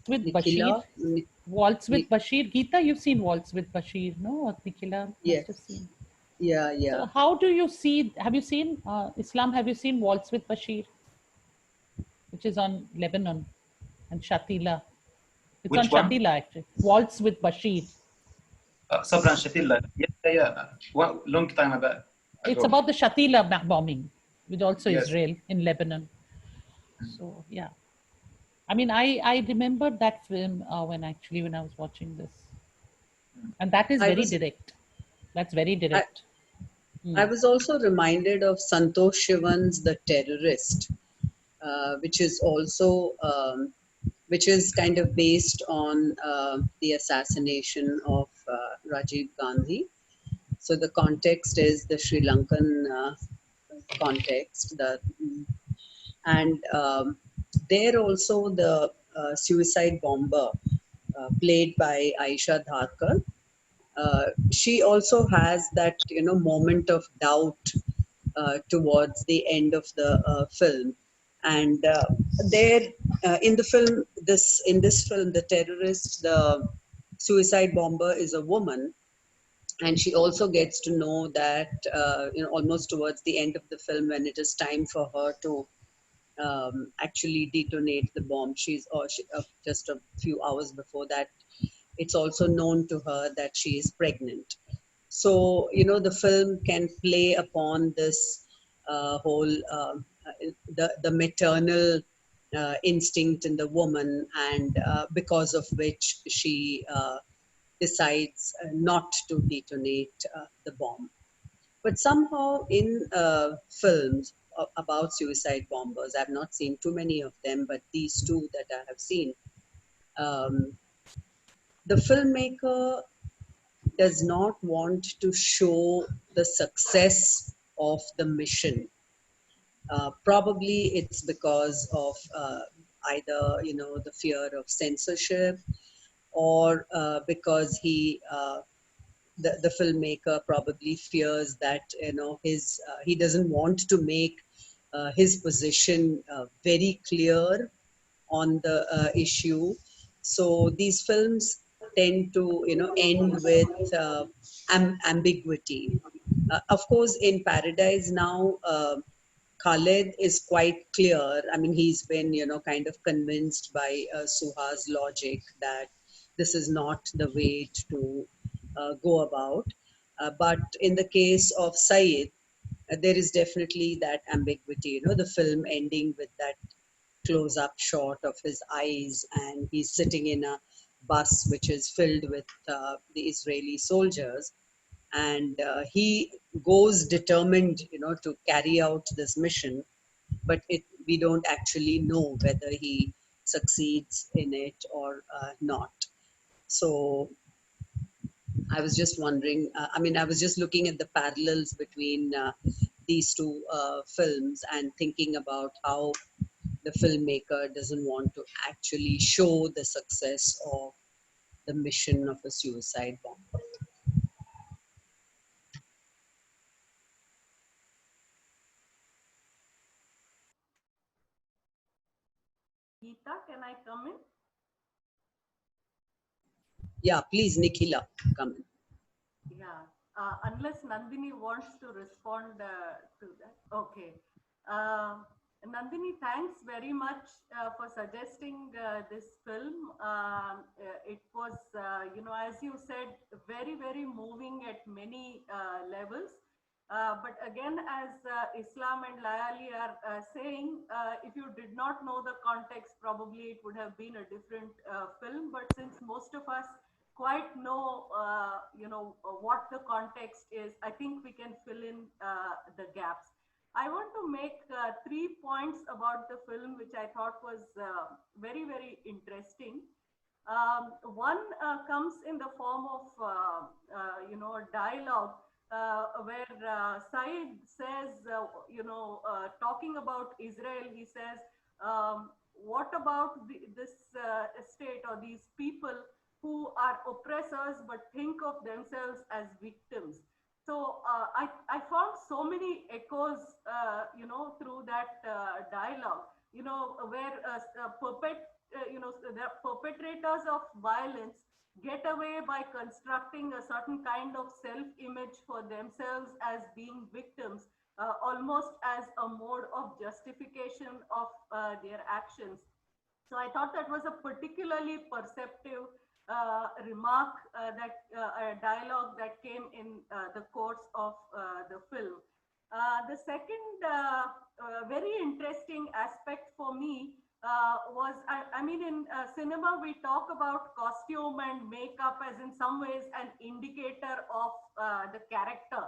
With Nikhila? Bashir, Waltz with Bashir. Geeta, you've seen Waltz with Bashir, no? Or Nikhila must have seen. Yeah. So how do you see, have you seen, Islam, have you seen Waltz with Bashir? Which is on Lebanon and Shatila. It's Which on one? Shatila actually. Waltz with Bashir. Sabra and Shatila. Yeah. Well, long time ago. It's about the Shatila bombing, which also Yes. Israel in Lebanon. So, yeah. I mean, I remembered that film when I was watching this. And that is very direct. That's very direct. I was also reminded of Santosh Shivan's The Terrorist, which is also, which is kind of based on the assassination of Rajiv Gandhi. So the context is the Sri Lankan context, and there also the suicide bomber played by Aisha Dharkar. She also has that moment of doubt towards the end of the film, and there in the film, in this film, the terrorist, the suicide bomber, is a woman, and she also gets to know that almost towards the end of the film, when it is time for her to actually detonate the bomb, just a few hours before that, it's also known to her that she is pregnant. So the film can play upon this whole the maternal instinct in the woman, and because of which she decides not to detonate the bomb. But somehow in films about suicide bombers, I've not seen too many of them, but these two that I have seen, the filmmaker does not want to show the success of the mission. Probably it's because of either the fear of censorship, or because the filmmaker probably fears that he doesn't want to make his position very clear on the issue. So these films tend to end with ambiguity. Of course, in Paradise Now, Khaled is quite clear. I mean, he's been kind of convinced by Suha's logic that this is not the way to go about. But in the case of Saeed, there is definitely that ambiguity. The film ending with that close up shot of his eyes, and he's sitting in a bus which is filled with the Israeli soldiers, and he goes determined to carry out this mission, but we don't actually know whether he succeeds in it or not. So I was just wondering, I was just looking at the parallels between these two films and thinking about how the filmmaker doesn't want to actually show the success of the mission of a suicide bomber. Geeta, can I come in? Yeah, please, Nikhila, come in. Yeah, unless Nandini wants to respond to that. Okay. Uh, Nandini, thanks very much for suggesting this film. It was, as you said, very, very moving at many levels. But again, as Islam and Layali are saying, if you did not know the context, probably it would have been a different film. But since most of us quite know, what the context is, I think we can fill in the gaps. I want to make 3 points about the film, which I thought was very, very interesting. One comes in the form of, a dialogue where Said says, talking about Israel, he says, what about this state or these people who are oppressors but think of themselves as victims? So I found so many echoes, through that dialogue, where the perpetrators of violence get away by constructing a certain kind of self-image for themselves as being victims, almost as a mode of justification of their actions. So I thought that was a particularly perceptive remark, that a dialogue that came in the course of the film. The second very interesting aspect for me was, in cinema, we talk about costume and makeup as in some ways an indicator of the character,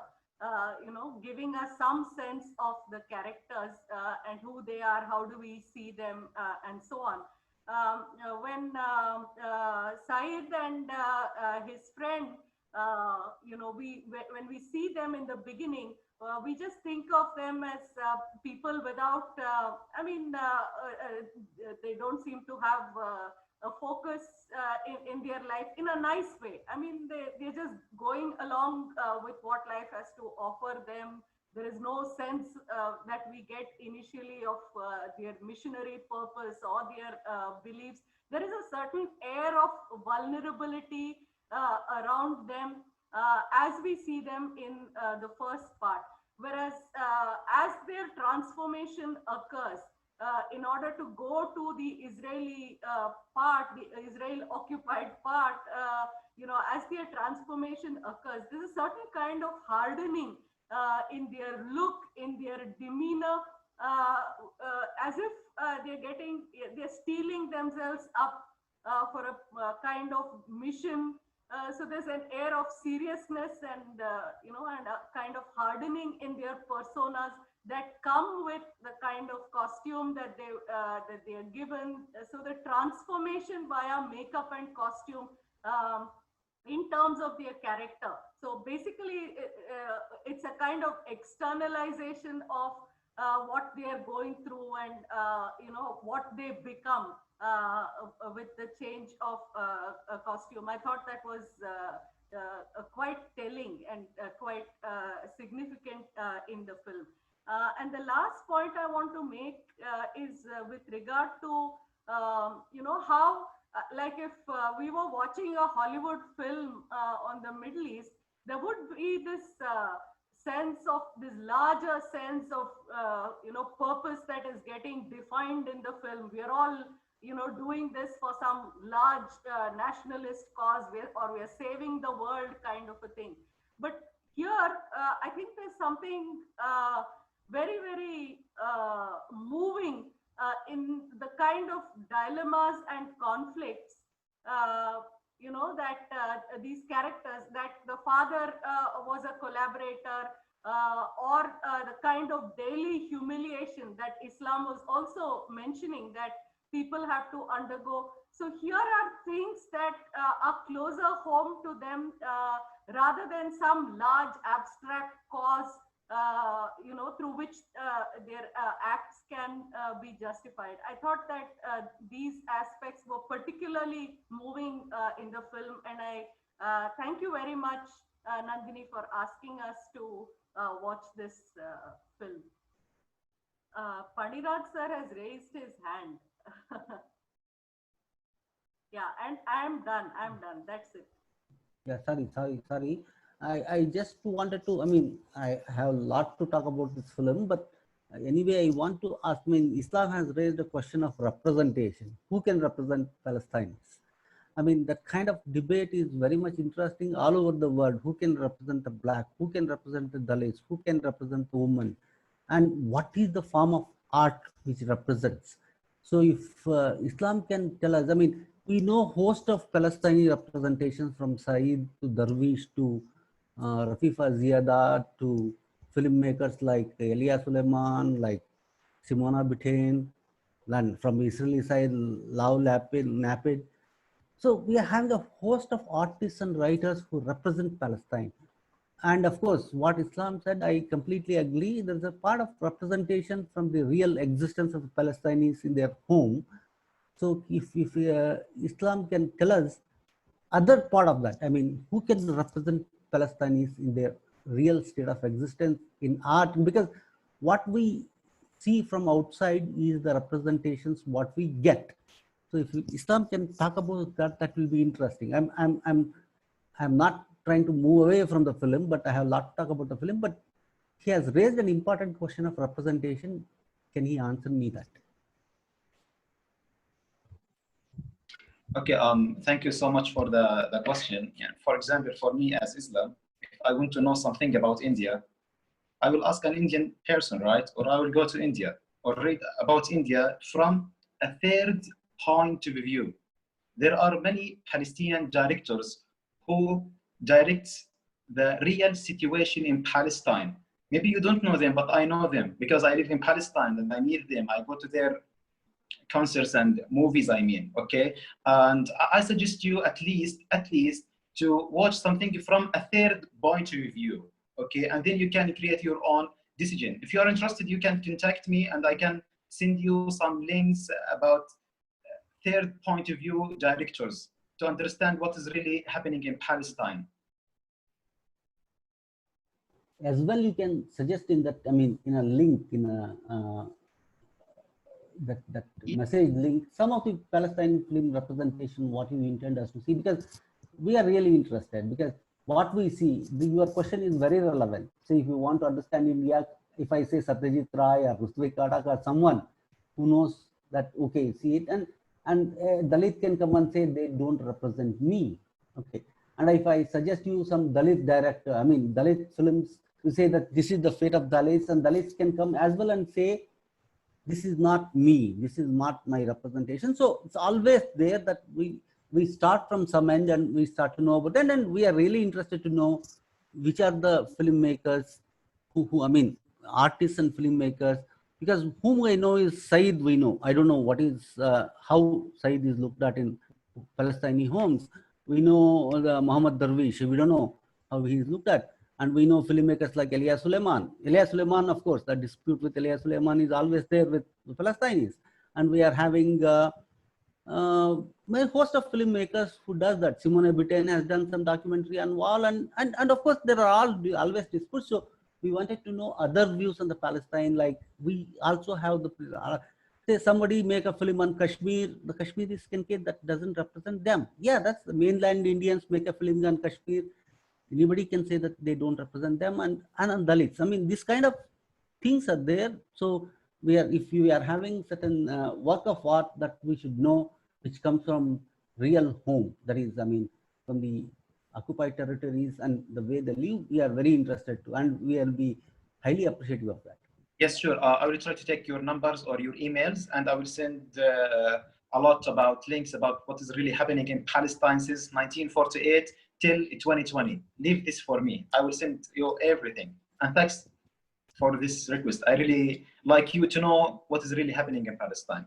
giving us some sense of the characters and who they are, how do we see them, and so on. When Said and his friend, when we see them in the beginning, we just think of them as people without, they don't seem to have a focus in their life in a nice way. They're just going along with what life has to offer them. There is no sense that we get initially of their missionary purpose or their beliefs. There is a certain air of vulnerability around them as we see them in the first part. Whereas as their transformation occurs, in order to go to the Israeli part, the Israel occupied part, as their transformation occurs, there's a certain kind of hardening in their look, in their demeanor, as if they're steeling themselves up for a kind of mission. So there's an air of seriousness and and a kind of hardening in their personas that come with the kind of costume that they are given. So the transformation via makeup and costume, in terms of their character. So basically, it's a kind of externalization of what they are going through and what they become with the change of a costume. I thought that was quite telling and quite significant in the film. And the last point I want to make is with regard to how like if we were watching a Hollywood film on the Middle East, there would be this sense of this larger sense of purpose that is getting defined in the film. We are all doing this for some large nationalist cause, or we are saving the world kind of a thing. But here I think there's something very very moving in the kind of dilemmas and conflicts uh, that these characters, that the father was a collaborator, or the kind of daily humiliation that Islam was also mentioning that people have to undergo. So here are things that are closer home to them, rather than some large abstract cause through which their acts can be justified. I thought that these aspects were particularly moving in the film, and I thank you very much, Nandini, for asking us to watch this film. Paniraj sir has raised his hand. Yeah, and I'm done. That's it. Yeah, sorry. I just wanted to, I mean, I have a lot to talk about this film, but anyway, I want to ask, I mean, Islam has raised a question of representation. Who can represent Palestinians? I mean, that kind of debate is very much interesting all over the world. Who can represent the black? Who can represent the Dalits? Who can represent the woman? And what is the form of art which represents? So if Islam can tell us, I mean, we know host of Palestinian representations from Saeed to Darwish to Rafifa Ziada to filmmakers like Elia Suleiman, like Simona Bitain, and from Israeli side, Lau Napid. So we are having a host of artists and writers who represent Palestine. And of course, what Islam said, I completely agree. There's a part of representation from the real existence of the Palestinians in their home. So if Islam can tell us other part of that, I mean, who can represent Palestinians in their real state of existence in art? Because what we see from outside is the representations what we get. So if Islam can talk about that, that will be interesting. I'm not trying to move away from the film, but I have a lot to talk about the film. But he has raised an important question of representation. Can he answer me that? Okay, thank you so much for the question. Yeah. For example, for me as Islam, if I want to know something about India, I will ask an Indian person, right? Or I will go to India or read about India from a third point of view. There are many Palestinian directors who direct the real situation in Palestine. Maybe you don't know them, but I know them because I live in Palestine and I meet them. I go to their concerts and movies, I mean, okay? And I suggest you at least to watch something from a third point of view, okay? And then you can create your own decision. If you are interested, you can contact me and I can send you some links about third point of view directors to understand what is really happening in Palestine. As well, you can suggest in that, I mean, in a link, in a that message link, some of the Palestine film representation, what you intend us to see, because we are really interested, because what we see, your question is very relevant. So if you want to understand India, if I say Satyajit Ray or Rustvik Katak or someone who knows that, okay, see it, and Dalit can come and say they don't represent me, okay. And if I suggest you some Dalit director, I mean Dalit films, you say that this is the fate of Dalits, and Dalits can come as well and say, this is not me, this is not my representation. So it's always there that we start from some end and we start to know about it, and we are really interested to know which are the filmmakers who I mean, artists and filmmakers, because whom I know is Said, we know. I don't know what is, how Said is looked at in Palestinian homes. We know the Muhammad Darwish, we don't know how he is looked at. And we know filmmakers like Elia Suleiman. Elia Suleiman, of course, the dispute with Elia Suleiman is always there with the Palestinians. And we are having a host of filmmakers who does that. Simone Bitain has done some documentary on wall, and of course there are always disputes. So we wanted to know other views on the Palestine. Like we also have the say somebody make a film on Kashmir, the Kashmiris can say that doesn't represent them. Yeah, that's the mainland Indians make a film on Kashmir. Anybody can say that they don't represent them, and on Dalits. I mean, this kind of things are there. So we are, if we are having certain work of art that we should know, which comes from real home, that is, I mean, from the occupied territories and the way they live, we are very interested to, and we will be highly appreciative of that. Yes, sure. I will try to take your numbers or your emails, and I will send a lot about links about what is really happening in Palestine since 1948 till 2020. Leave this for me. I will send you everything. And thanks for this request. I really like you to know what is really happening in Palestine.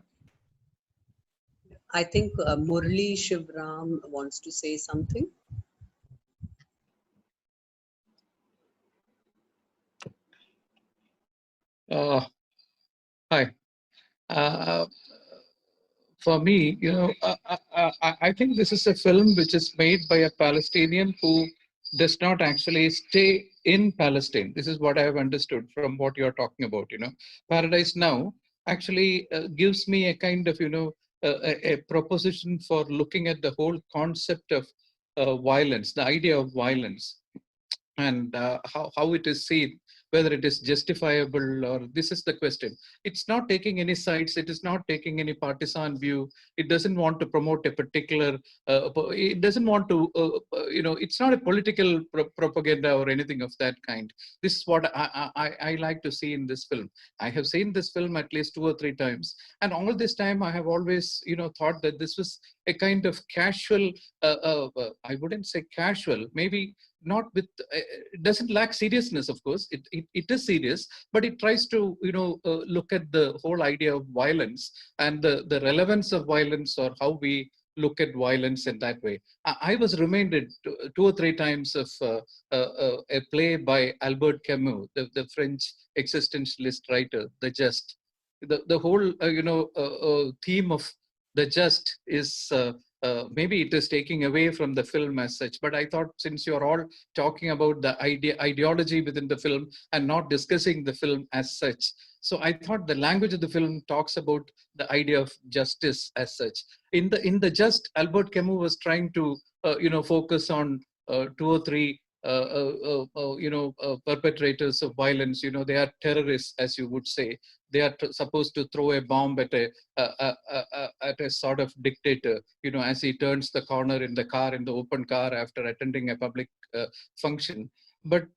I think Murli Shivram wants to say something. Hi. For me, I think this is a film which is made by a Palestinian who does not actually stay in Palestine. This is what I have understood from what you're talking about. Paradise Now actually gives me a kind of, a proposition for looking at the whole concept of violence, the idea of violence, and how it is seen, whether it is justifiable, or this is the question. It's not taking any sides, it is not taking any partisan view, it doesn't want to promote a particular it doesn't want to it's not a political propaganda or anything of that kind. This is what I like to see in this film. I have seen this film at least 2 or 3 times, and all this time I have always thought that this was a kind of casual, I wouldn't say casual, maybe not with it doesn't lack seriousness. Of course it is serious, but it tries to look at the whole idea of violence and the relevance of violence, or how we look at violence in that way. I was reminded 2 or 3 times of a play by Albert Camus, the French existentialist writer, The Just. The whole theme of The Just is maybe it is taking away from the film as such, but I thought, since you're all talking about the ideology within the film and not discussing the film as such, so I thought the language of the film talks about the idea of justice as such. In the Just, Albert Camus was trying to focus on 2 or 3 perpetrators of violence. They are terrorists, as you would say. They are supposed to throw a bomb at a sort of dictator, as he turns the corner in the open car after attending a public function. But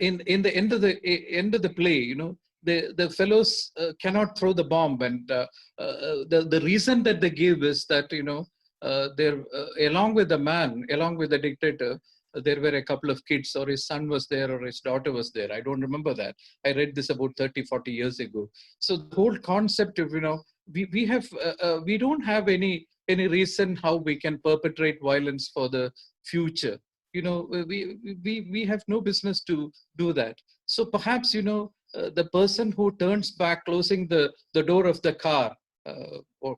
in the end of the play, the fellows cannot throw the bomb, and the reason that they give is that they're along with the dictator. There were a couple of kids, or his son was there, or his daughter was there. I don't remember that. I read this about 30-40 years ago. So the whole concept of we don't have any reason how we can perpetrate violence for the future. We have no business to do that. So perhaps the person who turns back, closing the door of the car, or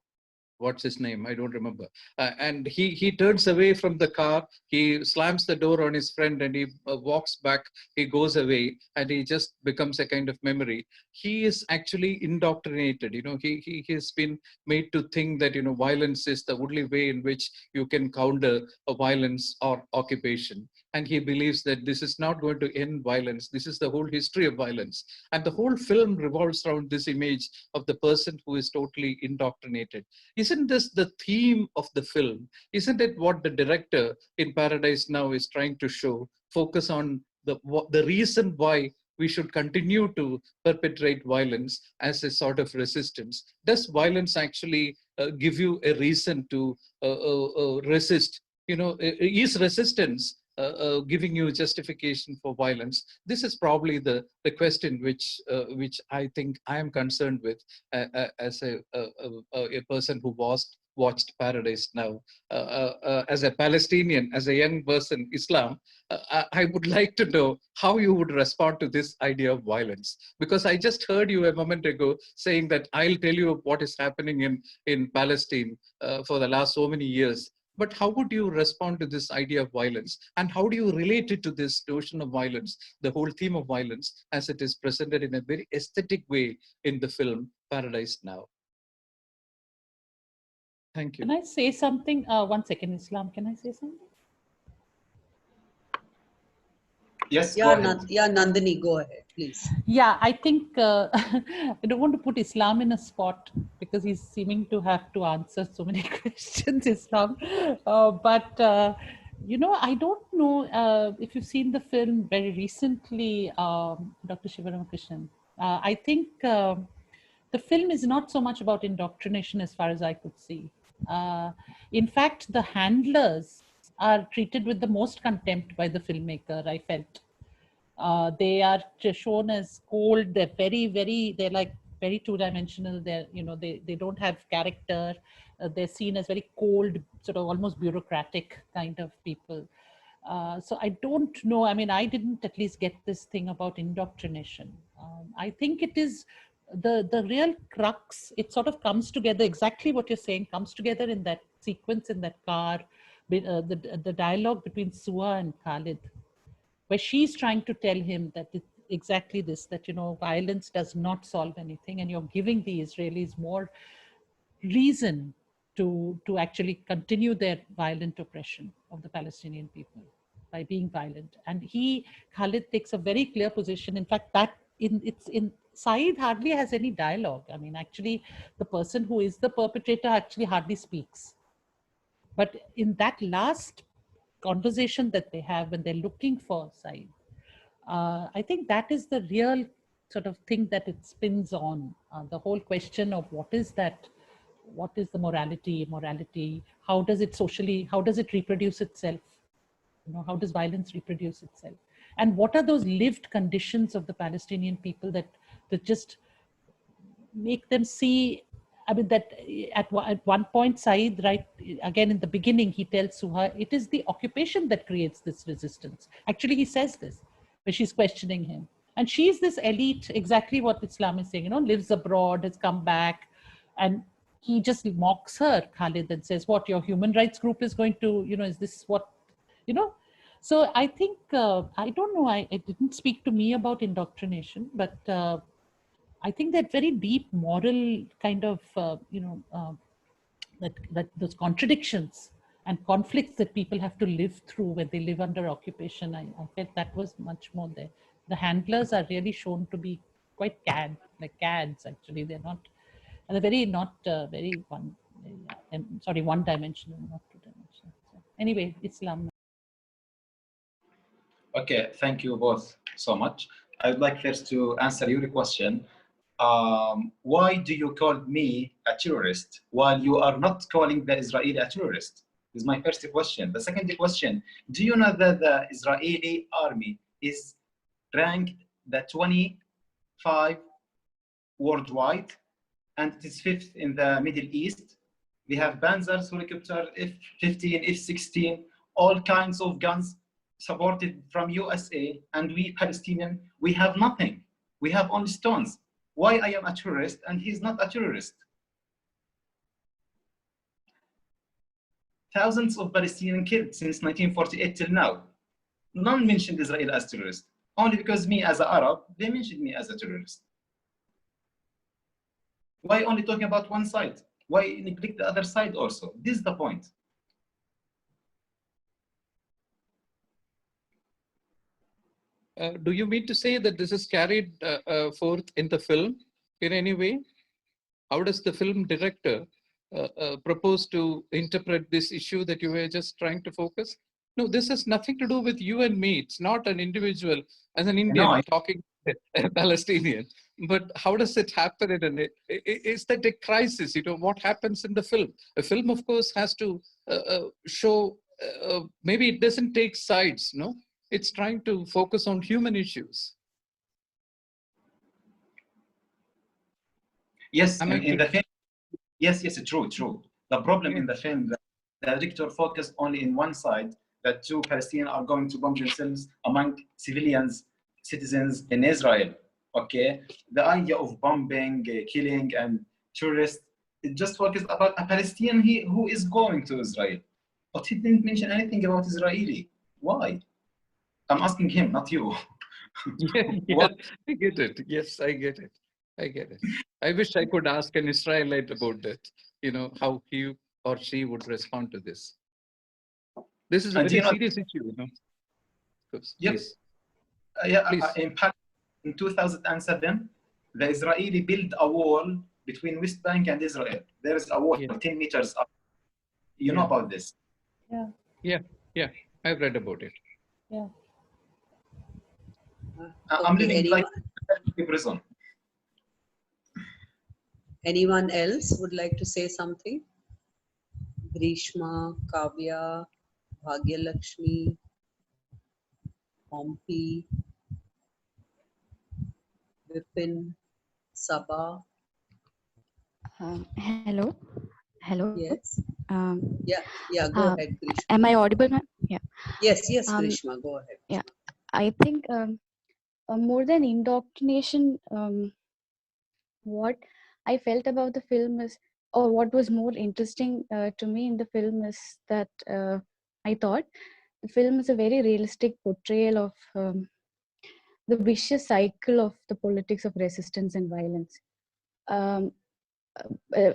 what's his name? I don't remember. And he turns away from the car. He slams the door on his friend, and he walks back. He goes away, and he just becomes a kind of memory. He is actually indoctrinated. He has been made to think that violence is the only way in which you can counter a violence or occupation. And he believes that this is not going to end violence. This is the whole history of violence. And the whole film revolves around this image of the person who is totally indoctrinated. Isn't this the theme of the film? Isn't it what the director in Paradise Now is trying to show? Focus on the reason why we should continue to perpetrate violence as a sort of resistance. Does violence actually give you a reason to resist? Is resistance giving you justification for violence? This is probably the question which I think I am concerned with as a person who was watched Paradise Now. As a Palestinian, as a young person, Islam, I would like to know how you would respond to this idea of violence. Because I just heard you a moment ago saying that I'll tell you what is happening in Palestine for the last so many years. But how would you respond to this idea of violence? And how do you relate it to this notion of violence, the whole theme of violence, as it is presented in a very aesthetic way in the film Paradise Now? Thank you. Can I say something? 1 second, Islam. Can I say something? Yes, Yeah, go ahead. Nandini, go ahead, please. Yeah, I think I don't want to put Islam in a spot because he's seeming to have to answer so many questions, Islam. I don't know if you've seen the film very recently, Dr. Shivaramakrishnan. I think the film is not so much about indoctrination as far as I could see. In fact, the handlers are treated with the most contempt by the filmmaker, I felt. They are shown as cold. They're like very two-dimensional. They don't have character. They're seen as very cold, sort of almost bureaucratic kind of people. So I don't know. I mean, I didn't at least get this thing about indoctrination. I think it is the real crux. It sort of comes together, exactly what you're saying, comes together in that sequence in that car, the dialogue between Sua and Khalid, where she's trying to tell him that it's exactly this, that, violence does not solve anything, and you're giving the Israelis more reason to actually continue their violent oppression of the Palestinian people by being violent. And Khalid takes a very clear position. In fact, Saeed hardly has any dialogue. I mean, actually, the person who is the perpetrator actually hardly speaks. But in that last conversation that they have when they're looking for Saeed, I think that is the real sort of thing that it spins on. The whole question of what is that? What is the immorality? How does it reproduce itself? How does violence reproduce itself? And what are those lived conditions of the Palestinian people that just make them see? I mean, that at one point, Saeed, right, again in the beginning, he tells Suha, it is the occupation that creates this resistance. Actually, he says this when she's questioning him. And she's this elite, exactly what Islam is saying, lives abroad, has come back. And he just mocks her, Khalid, and says, what, your human rights group is going to, is this what, So I think, I don't know, it didn't speak to me about indoctrination, but I think that very deep moral kind of, that those contradictions and conflicts that people have to live through when they live under occupation, I felt that was much more there. The handlers are really shown to be quite like cads, actually. They're not, and they're one-dimensional, not two-dimensional. So anyway, Islam. Okay, thank you both so much. I would like first to answer your question. Why do you call me a terrorist while you are not calling the Israeli a terrorist? This is my first question. The second question, do you know that the Israeli army is ranked the 25 worldwide, and it is 5th in the Middle East? They have Panzers, helicopter, F-15, F-16, all kinds of guns supported from USA, and we Palestinian, we have nothing. We have only stones. Why I am a terrorist and he's not a terrorist? Thousands of Palestinians killed since 1948 till now. None mentioned Israel as terrorist. Only because me as an Arab, they mentioned me as a terrorist. Why only talking about one side? Why neglect the other side also? This is the point. Do you mean to say that this is carried forth in the film in any way? How does the film director propose to interpret this issue that you were just trying to focus? No, this has nothing to do with you and me. It's not an individual as an Indian talking to a Palestinian. But how does it happen? Is that a crisis? What happens in the film? A film, of course, has to show, maybe it doesn't take sides, no? It's trying to focus on human issues. Yes, in the film. Yes, true. The problem in the film that the director focused only in one side, that two Palestinians are going to bomb themselves among civilians, citizens in Israel. Okay, the idea of bombing, killing, and terrorists, it just focused about a Palestinian who is going to Israel, but he didn't mention anything about Israeli. Why? I'm asking him, not you. Yeah, yeah, I get it. Yes, I get it. I get it. I wish I could ask an Israelite about that, how he or she would respond to this. This is a And very serious issue. Yep. Please, Yeah, please. in 2007, the Israeli built a wall between West Bank and Israel. There is a wall Yeah. 10 meters up. You know about this? Yeah. Yeah, yeah. I've read about it. Yeah. I'm Okay, living like a prison. anyone else would like to say something? Grishma, Kavya, Bhagyalakshmi, Pompey, Vipin, Sabha. Hello. Hello. Yes. Um, Yeah, go ahead, Grishma. am I audible, ma'am? Yeah. Yes, Um, Grishma, go ahead. Yeah. I think more than indoctrination, what I felt about the film is, or what was more interesting to me in the film is that I thought the film is a very realistic portrayal of the vicious cycle of the politics of resistance and violence. Um,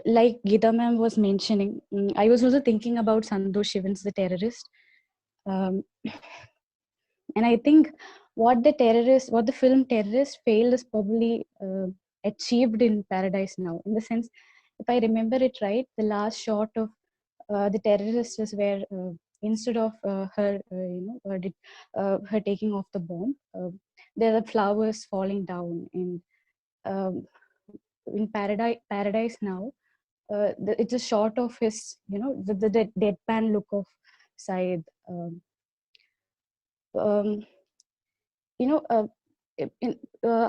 like Geeta ma'am was mentioning, I was also thinking about Santosh Shivan's The Terrorist. Um, and I think what the film Terrorist failed is probably achieved in Paradise Now. In the sense, if I remember it right, the last shot of The Terrorist is where instead of her taking off the bomb, there are flowers falling down. And in Paradise Now, it's a shot of his, the deadpan look of Said. Um,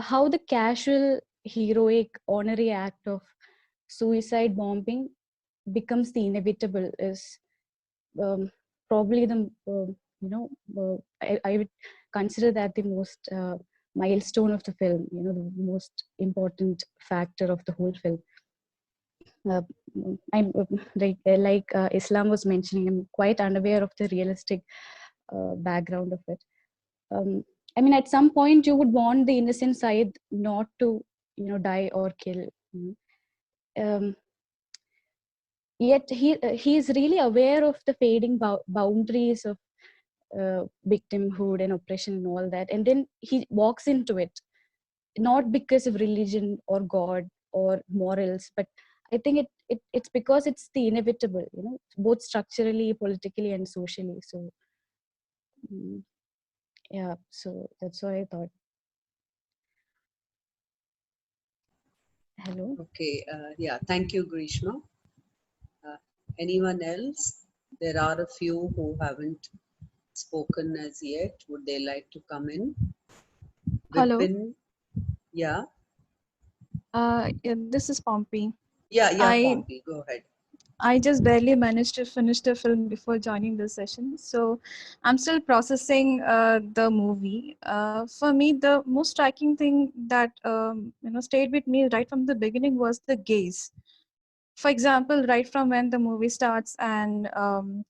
how the casual, heroic, honorary act of suicide bombing becomes the inevitable is probably the, I would consider that the most milestone of the film, the most important factor of the whole film. I'm like Islam was mentioning, I'm quite unaware of the realistic background of it. I mean, at some point, you would want the innocent side not to, die or kill. Yet he is really aware of the fading boundaries of victimhood and oppression and all that, and then he walks into it, not because of religion or God or morals, but I think it's because it's the inevitable, both structurally, politically, and socially. So, yeah, so that's what I thought. Hello. Okay, yeah, thank you, Grishma. Anyone else? There are a few who haven't spoken as yet. Would they like to come in? Hello. Vipin? Yeah, Yeah, this is Pompey. yeah, I Pompey, go ahead. I just barely managed to finish the film before joining this session, so I'm still processing the movie. For me, the most striking thing that stayed with me right from the beginning was the gaze. For example, right from when the movie starts and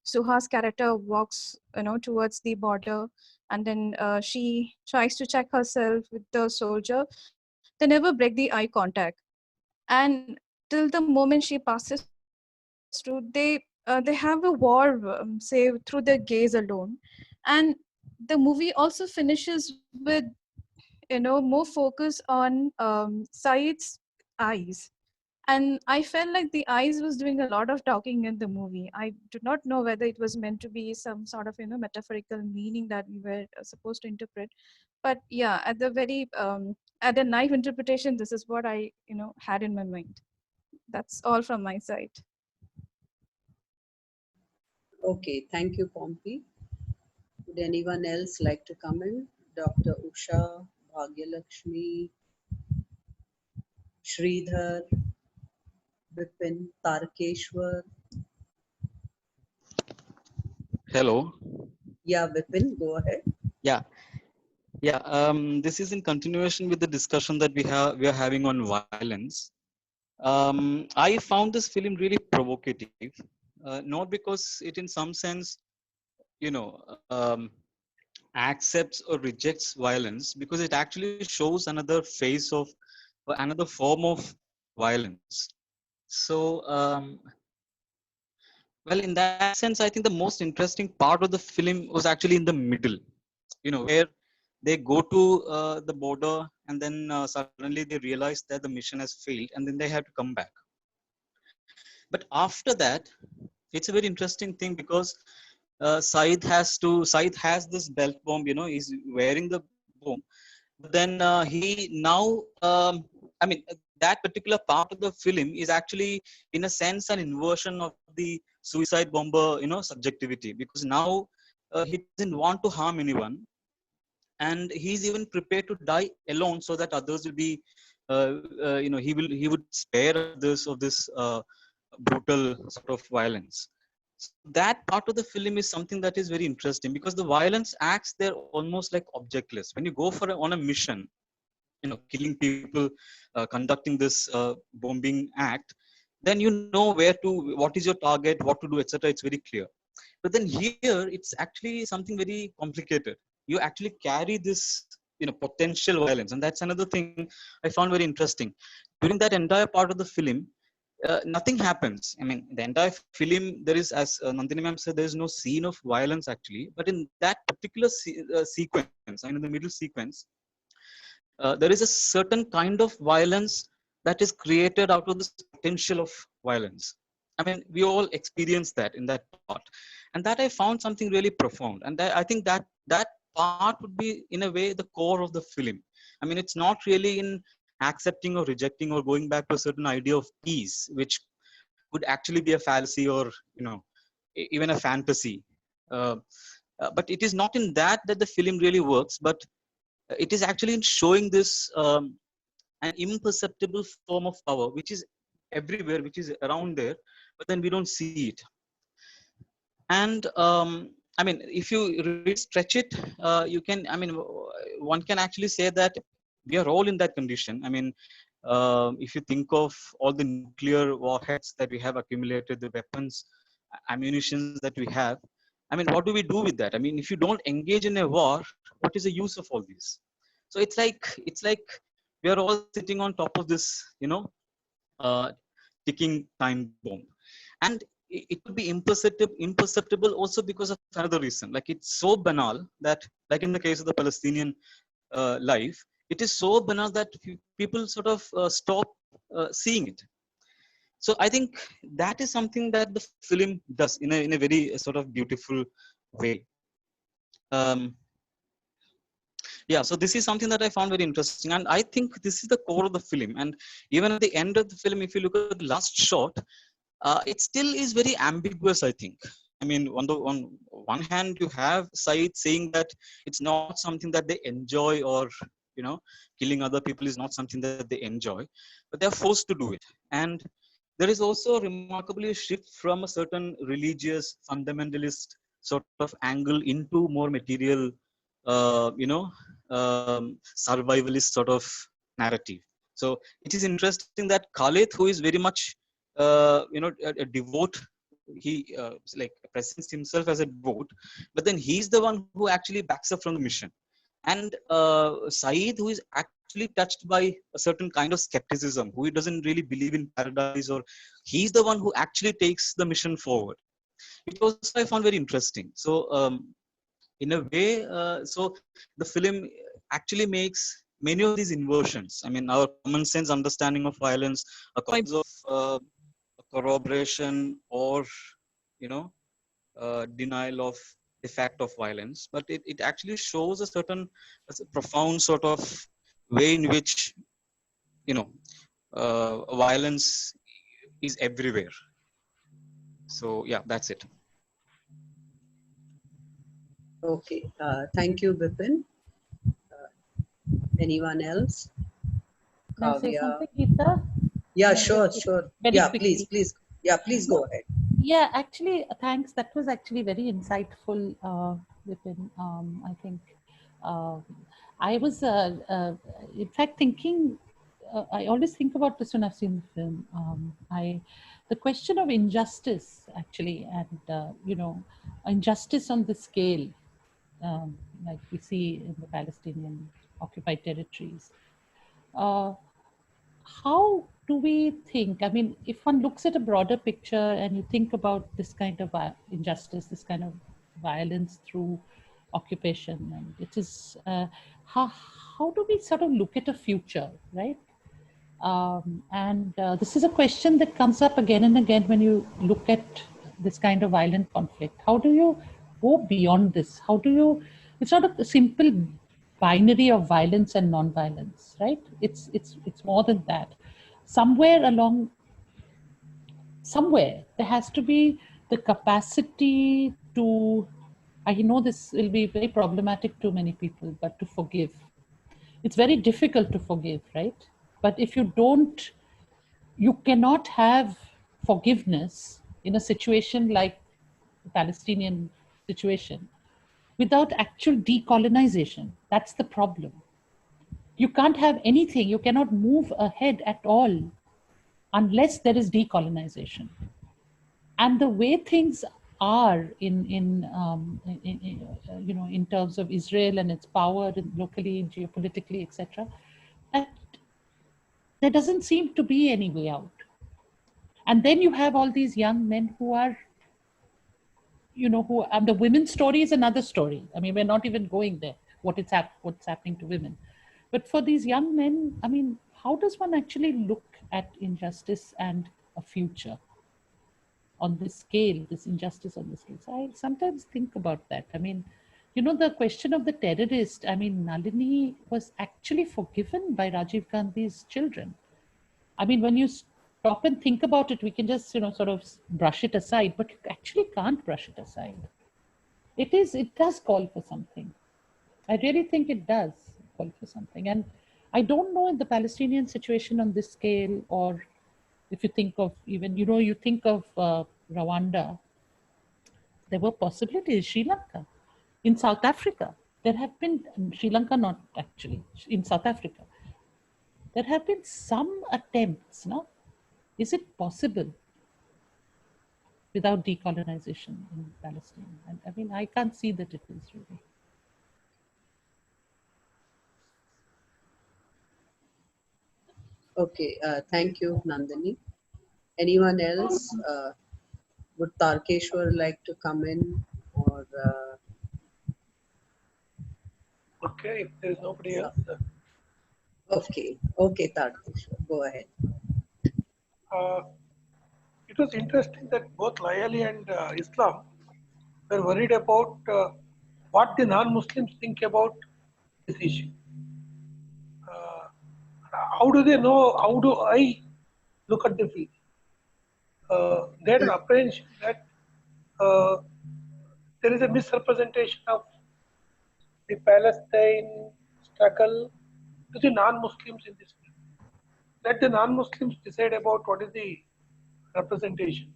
Suha's character walks, towards the border, and then she tries to check herself with the soldier. They never break the eye contact, and till the moment she passes through, they have a war, say, through their gaze alone. And the movie also finishes with more focus on Said's eyes. And I felt like the eyes was doing a lot of talking in the movie. I do not know whether it was meant to be some sort of metaphorical meaning that we were supposed to interpret, but yeah, at the naive interpretation, this is what I had in my mind. That's all from my side. Okay, thank you, Pompey. Would anyone else like to come in? Dr. Usha, Bhagyalakshmi, Sridhar, Vipin, Tarkeshwar, Hello. Yeah, Vipin, go ahead. Yeah. Yeah. This is in continuation with the discussion that we are having on violence. I found this film really provocative, not because it, in some sense, you know, accepts or rejects violence, because it actually shows another face of, or another form of violence. So, well, in that sense, I think the most interesting part of the film was actually in the middle, where they go to the border, and then suddenly they realize that the mission has failed, and then they have to come back. But after that, it's a very interesting thing, because Said has this belt bomb, he's wearing the bomb, but then he now, I mean, that particular part of the film is actually, in a sense, an inversion of the suicide bomber, subjectivity, because now he doesn't want to harm anyone, and he's even prepared to die alone so that others will be, he would spare others of this brutal sort of violence. So that part of the film is something that is very interesting, because the violence acts there almost like objectless. When you go for on a mission, killing people, conducting this bombing act, then you know where to, what is your target, what to do, etc. It's very clear. But then here it's actually something very complicated. You actually carry this, potential violence, and that's another thing I found very interesting. During that entire part of the film, nothing happens. I mean, the entire film, there is, as Nandini ma'am said, there is no scene of violence actually. But in that particular sequence, I mean, in the middle sequence, there is a certain kind of violence that is created out of this potential of violence. I mean, we all experience that in that part, and that I found something really profound. And I think that that part would be, in a way, the core of the film. I mean, it's not really in accepting or rejecting or going back to a certain idea of peace, which could actually be a fallacy, or even a fantasy. Uh, but it is not in that the film really works, but it is actually in showing this, an imperceptible form of power, which is everywhere, which is around there, but then we don't see it. And I mean, if you really stretch it, you can, I mean, one can actually say that we are all in that condition. I mean, if you think of all the nuclear warheads that we have accumulated, the weapons, ammunitions that we have, I mean, what do we do with that? I mean, if you don't engage in a war, what is the use of all this? So it's like we are all sitting on top of this, uh, ticking time bomb. And it could be imperceptible also because of another reason. Like, it's so banal that, like in the case of the Palestinian life, it is so banal that people sort of stop seeing it. So I think that is something that the film does in a very sort of beautiful way. um, yeah, so this is something that I found very interesting, and I think this is the core of the film. And even at the end of the film, if you look at the last shot, it still is very ambiguous, I think. I mean, on one hand, you have Said saying that it's not something that they enjoy, or killing other people is not something that they enjoy, but they're forced to do it. And there is also remarkably a shift from a certain religious fundamentalist sort of angle into more material, survivalist sort of narrative. So it is interesting that Khalid, who is very much a devote, he like presents himself as a devote, but then he's the one who actually backs up from the mission. And Saeed, who is actually touched by a certain kind of skepticism, who doesn't really believe in paradise, or he's the one who actually takes the mission forward, which also I found very interesting. So in a way, so the film actually makes many of these inversions. I mean, our common sense understanding of violence, a kinds of corroboration, or denial of the fact of violence, but it actually shows a certain profound sort of way in which violence is everywhere. So yeah, that's it. Okay. Thank you, Vipin. Anyone else? Can I say Kavya? something, Geeta? Yeah, Can I sure, just sure. very Yeah, quickly? please. Yeah, please go ahead. Yeah, actually, thanks. That was actually very insightful, Vipin. I think uh, I was, in fact, thinking. I always think about this when I've seen the film. The question of injustice, actually, and injustice on the scale, like we see in the Palestinian occupied territories. Uh, how do we think? I mean, if one looks at a broader picture and you think about this kind of injustice, this kind of violence through occupation, and it is how do we sort of look at a future, right? And this is a question that comes up again and again when you look at this kind of violent conflict. How do you go beyond this? How do you? It's not a simple binary of violence and non-violence, right? It's more than that. Somewhere there has to be the capacity to. I know this will be very problematic to many people, but to forgive. It's very difficult to forgive, right? But if you don't, you cannot have forgiveness in a situation like the Palestinian situation without actual decolonization. That's the problem. You can't have anything, you cannot move ahead at all unless there is decolonization. And the way things are in terms of Israel and its power locally, geopolitically, etc., that there doesn't seem to be any way out. And then you have all these young men who are, who the women's story is another story. I mean, we're not even going there. What's happening to women, but for these young men, I mean, how does one actually look at injustice and a future on this scale, this injustice on this scale? So I sometimes think about that. I mean, the question of the terrorist. I mean, Nalini was actually forgiven by Rajiv Gandhi's children. I mean, when you stop and think about it, we can just, sort of brush it aside, but you actually can't brush it aside. It does call for something. I really think it does call for something. And I don't know in the Palestinian situation on this scale, or if you think of even, you think of Rwanda, there were possibilities, Sri Lanka, in South Africa. There have been, Sri Lanka not actually, in South Africa, there have been some attempts, no? Is it possible without decolonization in Palestine? And I mean, I can't see that it is really. Okay, thank you, Nandini. Anyone else? Would Tarkeshwar like to come in, or Okay, if there is nobody else. okay, Tarkeshwar, go ahead. Uh, it was interesting that both Layali and Islam were worried about what the non-Muslims think about this issue. Uh, how do they know? How do I look at the film? They had an apprehension that uh, there is a misrepresentation of the Palestine struggle to the non-Muslims in this film. Let the non-Muslims decide about what is the representation.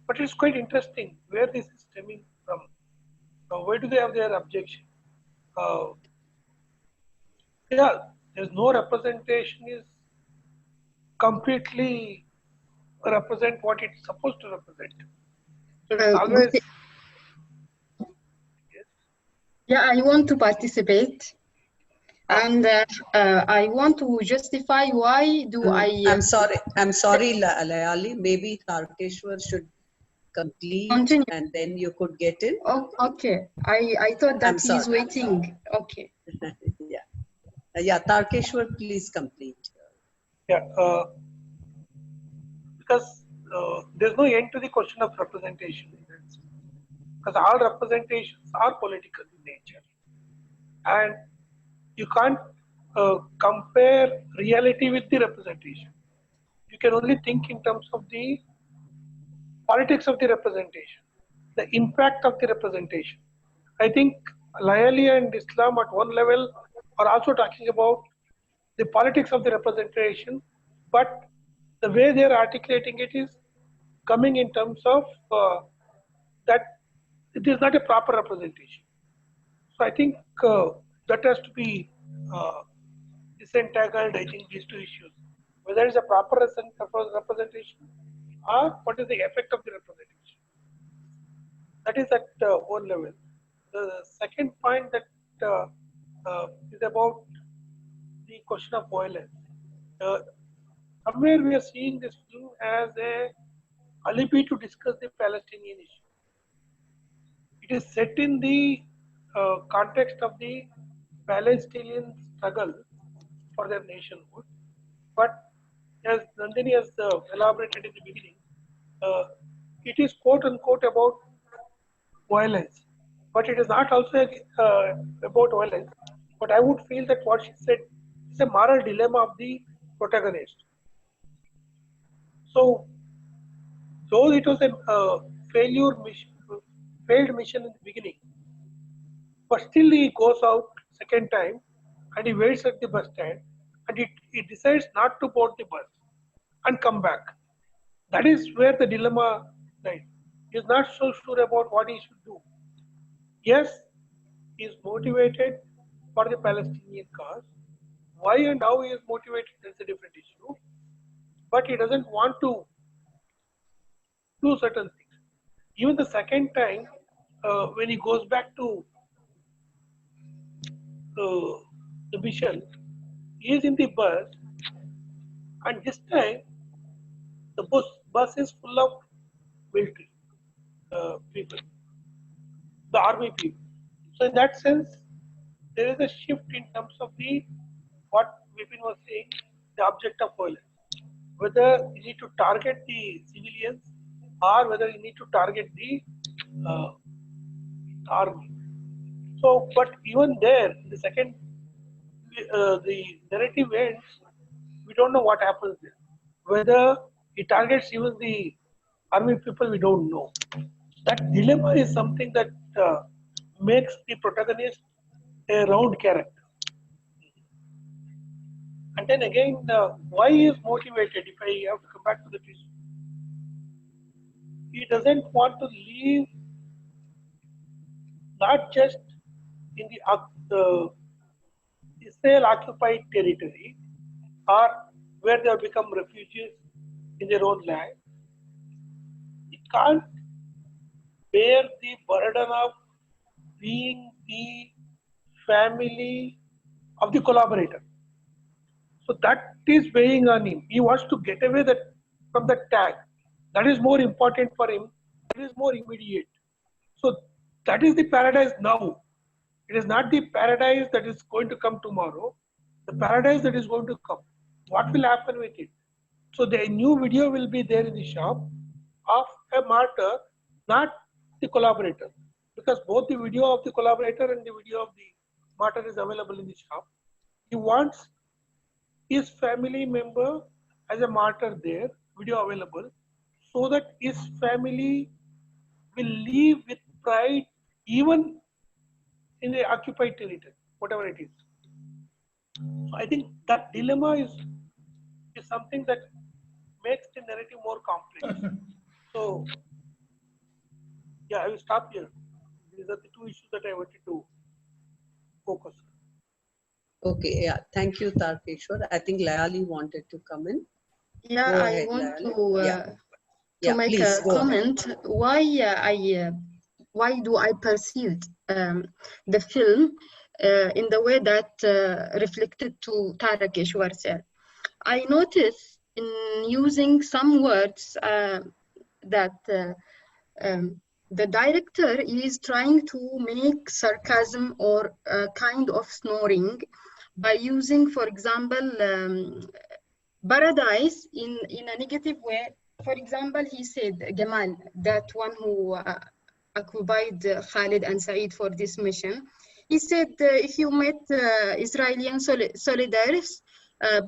But it's quite interesting where this is stemming from. Why do they have their objection? Uh, yeah, there's no representation is completely represent what it's supposed to represent. So it's always yes. Yeah, I want to participate, and I want to justify why do I'm sorry, Layali. Maybe Tarkeshwar should complete, continue. and then you could get in. Oh, okay. I thought that he's waiting. Okay. Yeah, Tarkeshwar, please complete. Yeah, because there's no end to the question of representation. Because all representations are political in nature, and you can't compare reality with the representation. You can only think in terms of the politics of the representation, the impact of the representation. I think Layali and Islam at one level are also talking about the politics of the representation, but the way they are articulating it is coming in terms of that it is not a proper representation. So I think that has to be disentangled. I think these two issues, whether it's a proper representation or what is the effect of the representation. That is at one level. The second point that is about the question of violence. Uh, Somewhere we are seeing this film as a alibi to discuss the Palestinian issue. It is set in the context of the Palestinian struggle for their nationhood. But as Nandini has elaborated in the beginning, it is quote unquote about violence. But it is not also about violence. But I would feel that what she said is a moral dilemma of the protagonist. So, though it was a failed mission in the beginning, but still he goes out second time and he waits at the bus stand and he decides not to board the bus and come back. That is where the dilemma lies. He is not so sure about what he should do. Yes, he is motivated for the Palestinian cause. Why and how he is motivated is a different issue. But he doesn't want to do certain things. Even the second time, when he goes back to uh, the mission, he is in the bus, and this time the bus is full of military people, the army people. So in that sense, there is a shift in terms of the what Vipin was saying, the object of violence. Whether you need to target the civilians or whether you need to target the uh, army. So, but even there, in the second, the narrative ends, we don't know what happens there. Whether it targets even the army people, we don't know. That dilemma is something that makes the protagonist a round character. And then again, why he is motivated? If I have to come back to the issue, he doesn't want to leave not just in the Israel occupied territory or where they have become refugees in their own land. He can't bear the burden of being the family of the collaborator. So that is weighing on him. He wants to get away from that tag. That is more important for him. That is more immediate. So that is the paradise now. It is not the paradise that is going to come tomorrow. The paradise that is going to come. What will happen with it? So the new video will be there in the shop of a martyr, not the collaborator. Because both the video of the collaborator and the video of the martyr is available in the shop. He wants his family member as a martyr there, video available, so that his family will live with pride even in the occupied territory, whatever it is. So I think that dilemma is something that makes the narrative more complex. So yeah, I will stop here. These are the two issues that I wanted to focus on. Okay, yeah. Thank you, Tarkeshwar. I think Layali wanted to come in. Yeah, Go I ahead, want Layali. to make please, a go ahead. comment. Why do I perceive the film in the way that reflected to Tarakeshwar said? I noticed in using some words that the director is trying to make sarcasm or kind of snoring by using, for example, paradise in a negative way. For example, he said, Gamal, that one who occupied Khalid and Saeed for this mission, he said, if you met Israeli soldiers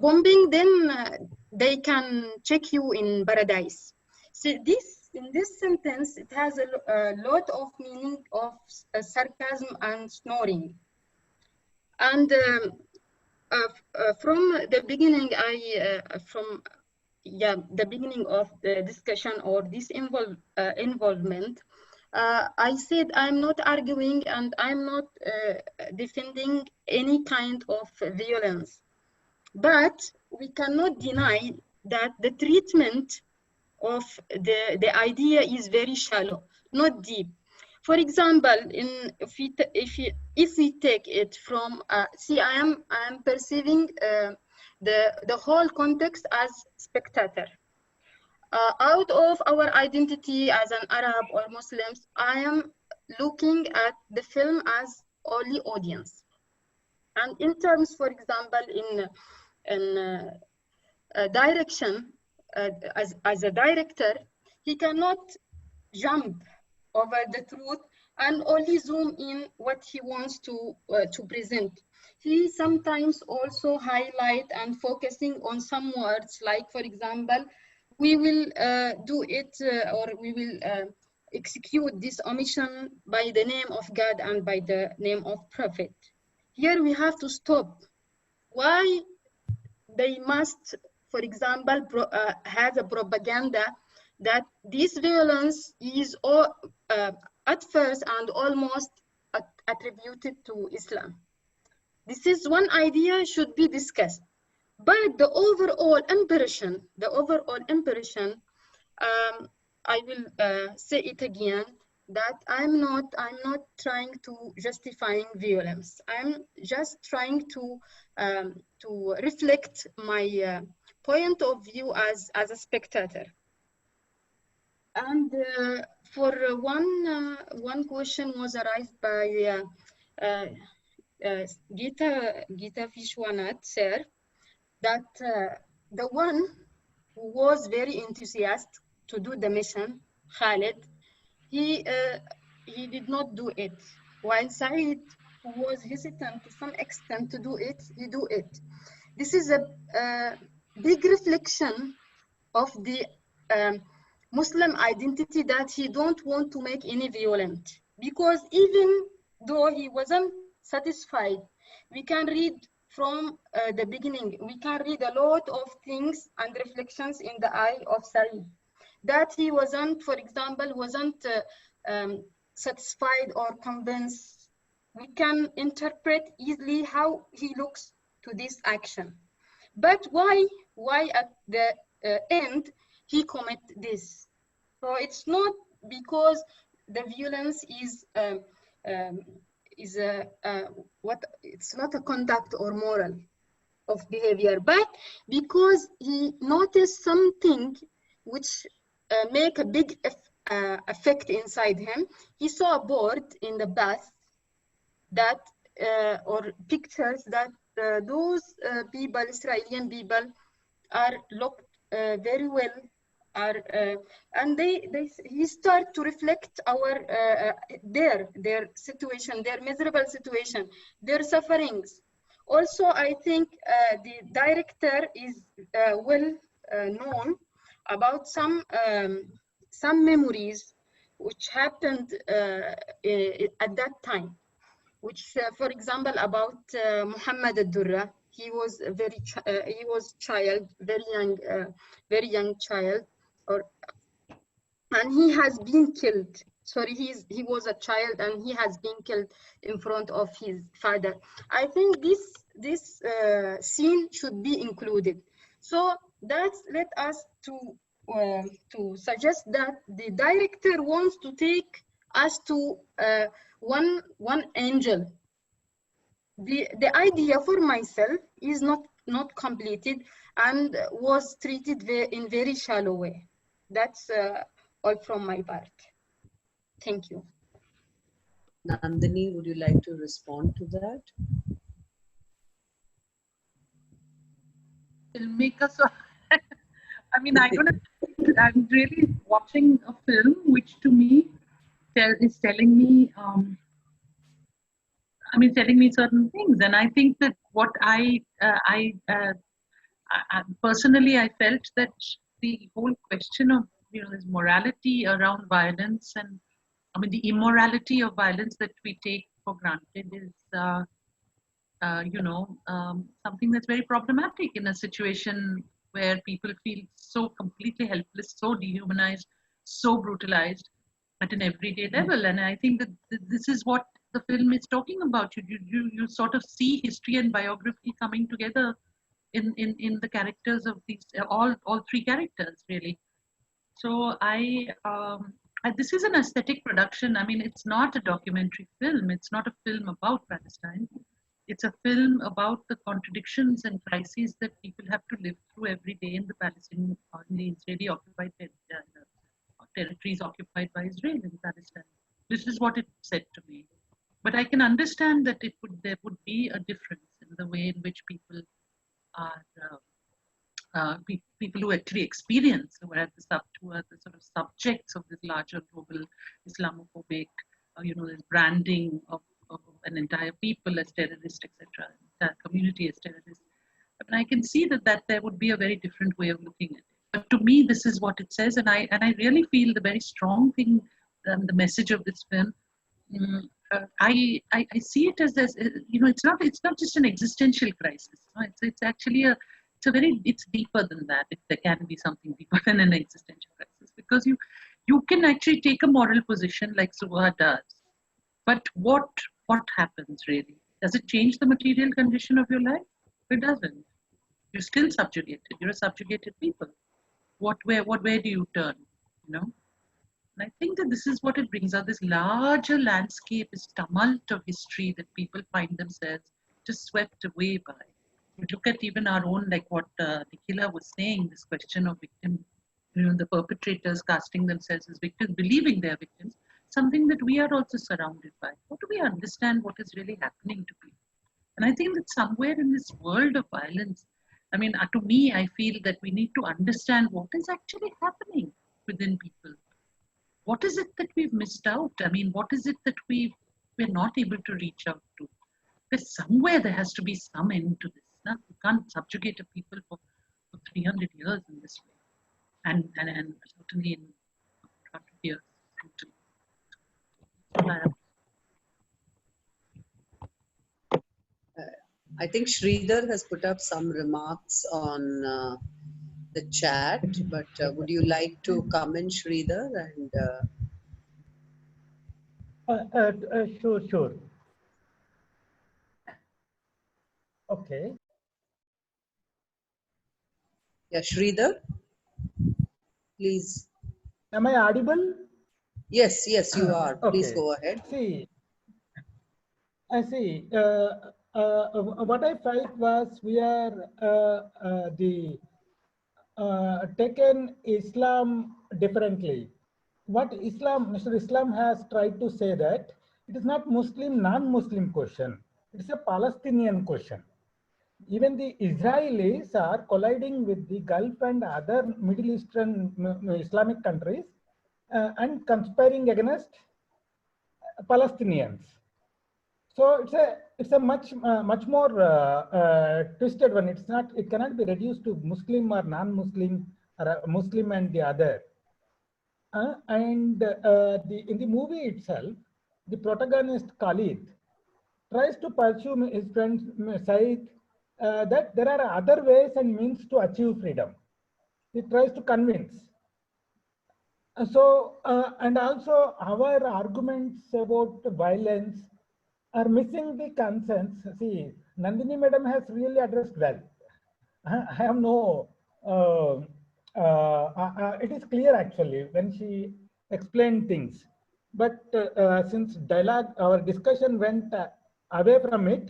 bombing, then they can check you in paradise. So in this sentence, it has a lot of meaning of sarcasm and snoring. And from the beginning, the beginning of the discussion or this involvement, I said I'm not arguing and I'm not defending any kind of violence, but we cannot deny that the treatment of the idea is very shallow, not deep. For example, if we take it from see, I am perceiving the whole context as spectator. Out of our identity as an Arab or Muslims, I am looking at the film as only audience. And in terms, for example, in direction, as a director, he cannot jump over the truth and only zoom in what he wants to present. He sometimes also highlight and focusing on some words, like, for example, we will do it or we will execute this omission by the name of God and by the name of Prophet. Here we have to stop. Why they must, for example, have a propaganda that this violence is at first and almost attributed to Islam. This is one idea should be discussed. But the overall impression, I will say it again, that I'm not trying to justifying violence. I'm just trying to reflect my point of view as a spectator. And for one question was raised by Gita Vishwanath, sir, that the one who was very enthusiastic to do the mission, Khalid, he did not do it. While Saeed, who was hesitant to some extent to do it, he do it. This is a big reflection of the Muslim identity, that he don't want to make any violent. Because even though he wasn't satisfied, we can read from the beginning, we can read a lot of things and reflections in the eye of Saeed, that he wasn't, for example, satisfied or convinced. We can interpret easily how he looks to this action. But why at the end he commit this? So it's not because the violence is it's not a conduct or moral of behavior, but because he noticed something which make a big effect inside him. He saw a board in the bath that or pictures that those people, Israeli people, are looked very well, and he start to reflect their situation, their miserable situation, their sufferings. Also, I think the director is well known about some memories which happened at that time, which, for example, about Muhammad al-Durra. He was he was child, very young child, and he has been killed. Sorry, he was a child and he has been killed in front of his father. I think this scene should be included. So that's led us to suggest that the director wants to take us to one angel. The idea for myself is not completed and was treated in very shallow way. That's all from my part. Thank you. Nandini, would you like to respond to that? Filmmaker, so I mean, I don't know, I'm really watching a film which to me is telling me, telling me certain things. And I think that what I personally, I felt that the whole question of, this morality around violence and, the immorality of violence that we take for granted is, something that's very problematic in a situation where people feel so completely helpless, so dehumanized, so brutalized at an everyday level. And I think that this is what the film is talking about. You sort of see history and biography coming together in the characters of these all three characters really. So this is an aesthetic production. I mean, it's not a documentary film. It's not a film about Palestine. It's a film about the contradictions and crises that people have to live through every day in the Palestinian, in the Israeli occupied territories occupied by Israel in Palestine. This is what it said to me. But I can understand that there would be a difference in the way in which people are. People who actually experience, who are the sort of subjects of this larger global Islamophobic, this branding of an entire people as terrorist, etc., entire community as terrorist. And I can see that there would be a very different way of looking at it. But to me, this is what it says, and I really feel the very strong thing, the message of this film. I see it as it's not just an existential crisis. No? It's actually it's deeper than that. If there can be something deeper than an existential crisis, because you can actually take a moral position like Suha does, but what happens really? Does it change the material condition of your life? It doesn't. You're still subjugated. You're a subjugated people. Where do you turn? You know. And I think that this is what it brings out, this larger landscape, this tumult of history that people find themselves just swept away by. We look at even our own, like what Nikhila was saying, this question of victim, the perpetrators casting themselves as victims, believing they're victims, something that we are also surrounded by. How do we understand what is really happening to people? And I think that somewhere in this world of violence, I mean, to me, I feel that we need to understand what is actually happening within people. What is it that we've missed out? I mean, what is it that we're not able to reach out to? Because somewhere there has to be some end to this. No? You can't subjugate a people for 300 years in this way. And certainly in 100 years. I think Sridhar has put up some remarks on the chat, but would you like to comment, Sridhar? And Sure. Okay. yeah, Sridhar, please. Am I audible? Yes, you are. Please Okay. go ahead. I see. What I felt was we are taken Islam differently. What Mr. Islam has tried to say that it is not Muslim, non-Muslim question. It is a Palestinian question. Even the Israelis are colliding with the Gulf and other Middle Eastern Islamic countries and conspiring against Palestinians. So it's a much more twisted one. It cannot be reduced to Muslim or non-Muslim or Muslim and the other. In the movie itself, the protagonist Khalid tries to pursue his friend Said that there are other ways and means to achieve freedom. He tries to convince. And also our arguments about violence are missing the concerns. See, Nandini Madam has really addressed well. I have no, it is clear actually when she explained things. But since dialogue, our discussion went away from it,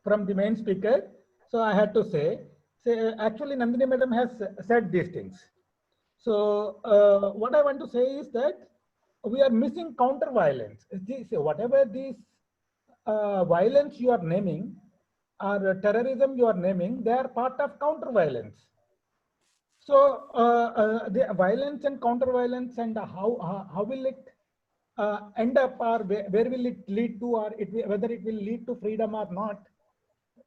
from the main speaker, so I had to say actually Nandini Madam has said these things. So what I want to say is that we are missing counter violence. Whatever these violence you are naming or terrorism you are naming, they are part of counter violence. So the violence and counter violence and how will it end up, or where will it lead to, or whether it will lead to freedom or not?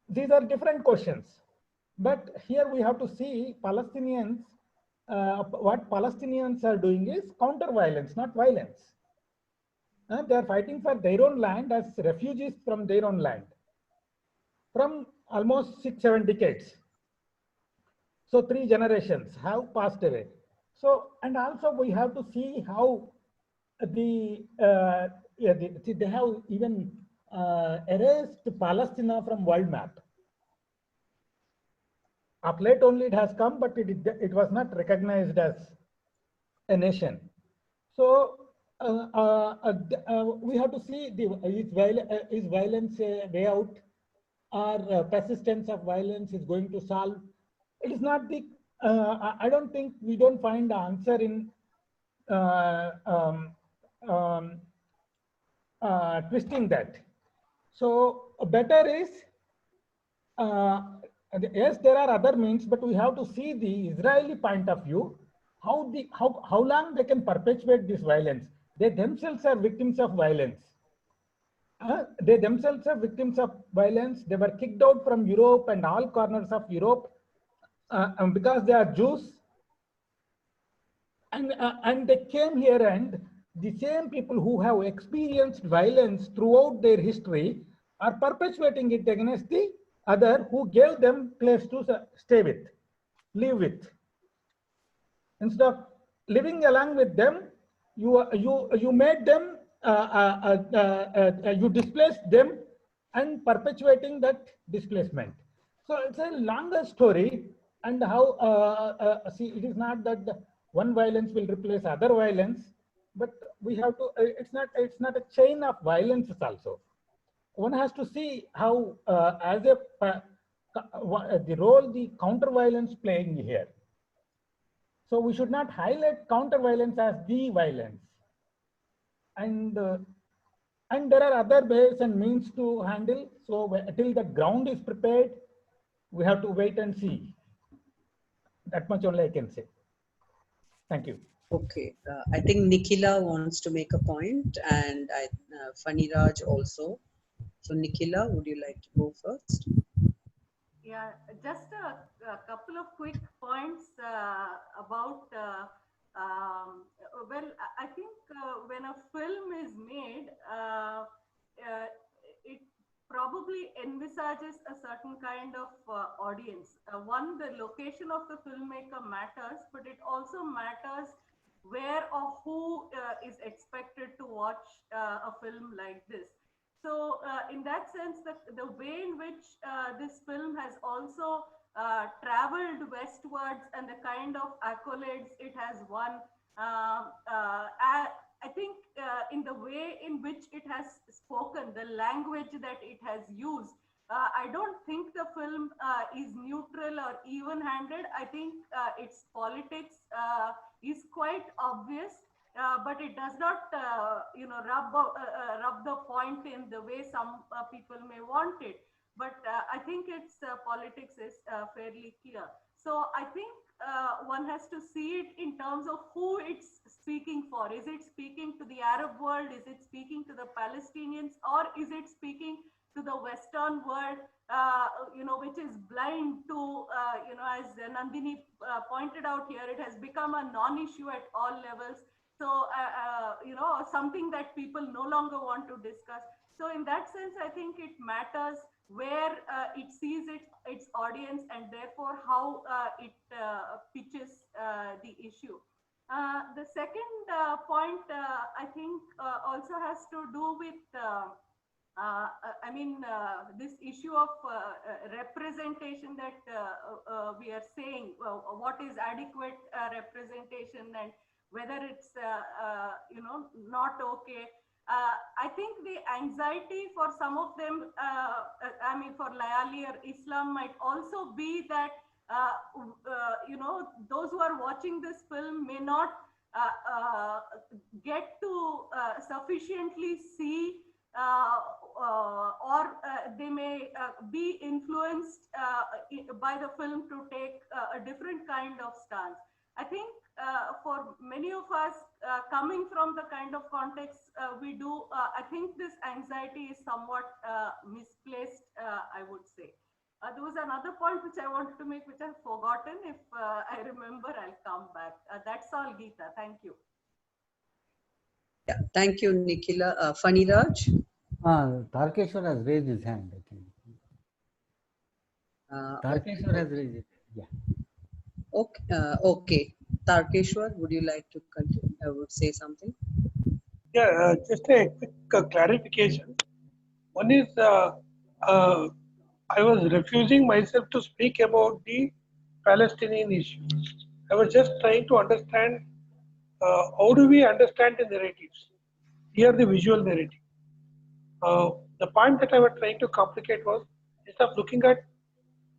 These are different questions. But here we have to see Palestinians. What Palestinians are doing is counter violence, not violence. They are fighting for their own land as refugees from their own land from almost 6-7 decades. So 3 generations have passed away. So, and also we have to see how they have even erased Palestine from world map. Of late only it has come, but it was not recognized as a nation. So we have to see is violence a way out, or persistence of violence is going to solve. It is not the. I don't think we don't find the answer in uh, um, um, twisting that. So better is, uh, yes, there are other means, but we have to see the Israeli point of view, how long they can perpetuate this violence. They themselves are victims of violence. They themselves are victims of violence. They were kicked out from Europe and all corners of Europe because they are Jews. And they came here, and the same people who have experienced violence throughout their history are perpetuating it against the other who gave them place to stay with, live with. Instead of living along with them, you made them, you displaced them and perpetuating that displacement. So it's a longer story, and how see, it is not that one violence will replace other violence, but we have to. It's not a chain of violences. Also, one has to see how as a the role the counter violence playing here. So we should not highlight counter violence as the violence, and there are other ways and means to handle. So until the ground is prepared, we have to wait and see. That much only I can say. Thank you. Okay, I think Nikhila wants to make a point, and Faniraj also. So Nikhila, would you like to go first? Yeah, just a couple of quick points about. Well, I think when a film is made, it probably envisages a certain kind of audience. One, the location of the filmmaker matters, but it also matters where or who is expected to watch a film like this. So, in that sense, the way in which this film has also traveled westwards and the kind of accolades it has won, I think in the way in which it has spoken, the language that it has used, I don't think the film is neutral or even-handed. I think its politics is quite obvious. But it does not, rub the point in the way some people may want it. But I think its politics is fairly clear. So I think one has to see it in terms of who it's speaking for. Is it speaking to the Arab world? Is it speaking to the Palestinians? Or is it speaking to the Western world, which is blind to, as Nandini pointed out here, it has become a non-issue at all levels. So, something that people no longer want to discuss. So in that sense, I think it matters where it sees its audience, and therefore how it pitches the issue. The second point, I think, also has to do with this issue of representation that we are saying. What is adequate representation, and whether it's not okay. I think the anxiety for some of them, for Layali or Islam, might also be that those who are watching this film may not get to sufficiently see or they may be influenced by the film to take a different kind of stance. I think for many of us, coming from the kind of context we do, I think this anxiety is somewhat misplaced, I would say. There was another point which I wanted to make, which I've forgotten. If I remember, I'll come back. That's all, Geeta. Thank you. Yeah, thank you, Nikhila. Faniraj? Tarkeshwar has raised his hand, I think. Tarkeshwar has raised it. Yeah. Okay. Tarkeshwar, would you like to continue? I would say something. Yeah, just a quick clarification. One is uh, I was refusing myself to speak about the Palestinian issue. I was just trying to understand how do we understand the narratives. Here, the visual narrative. The point that I was trying to complicate was instead of looking at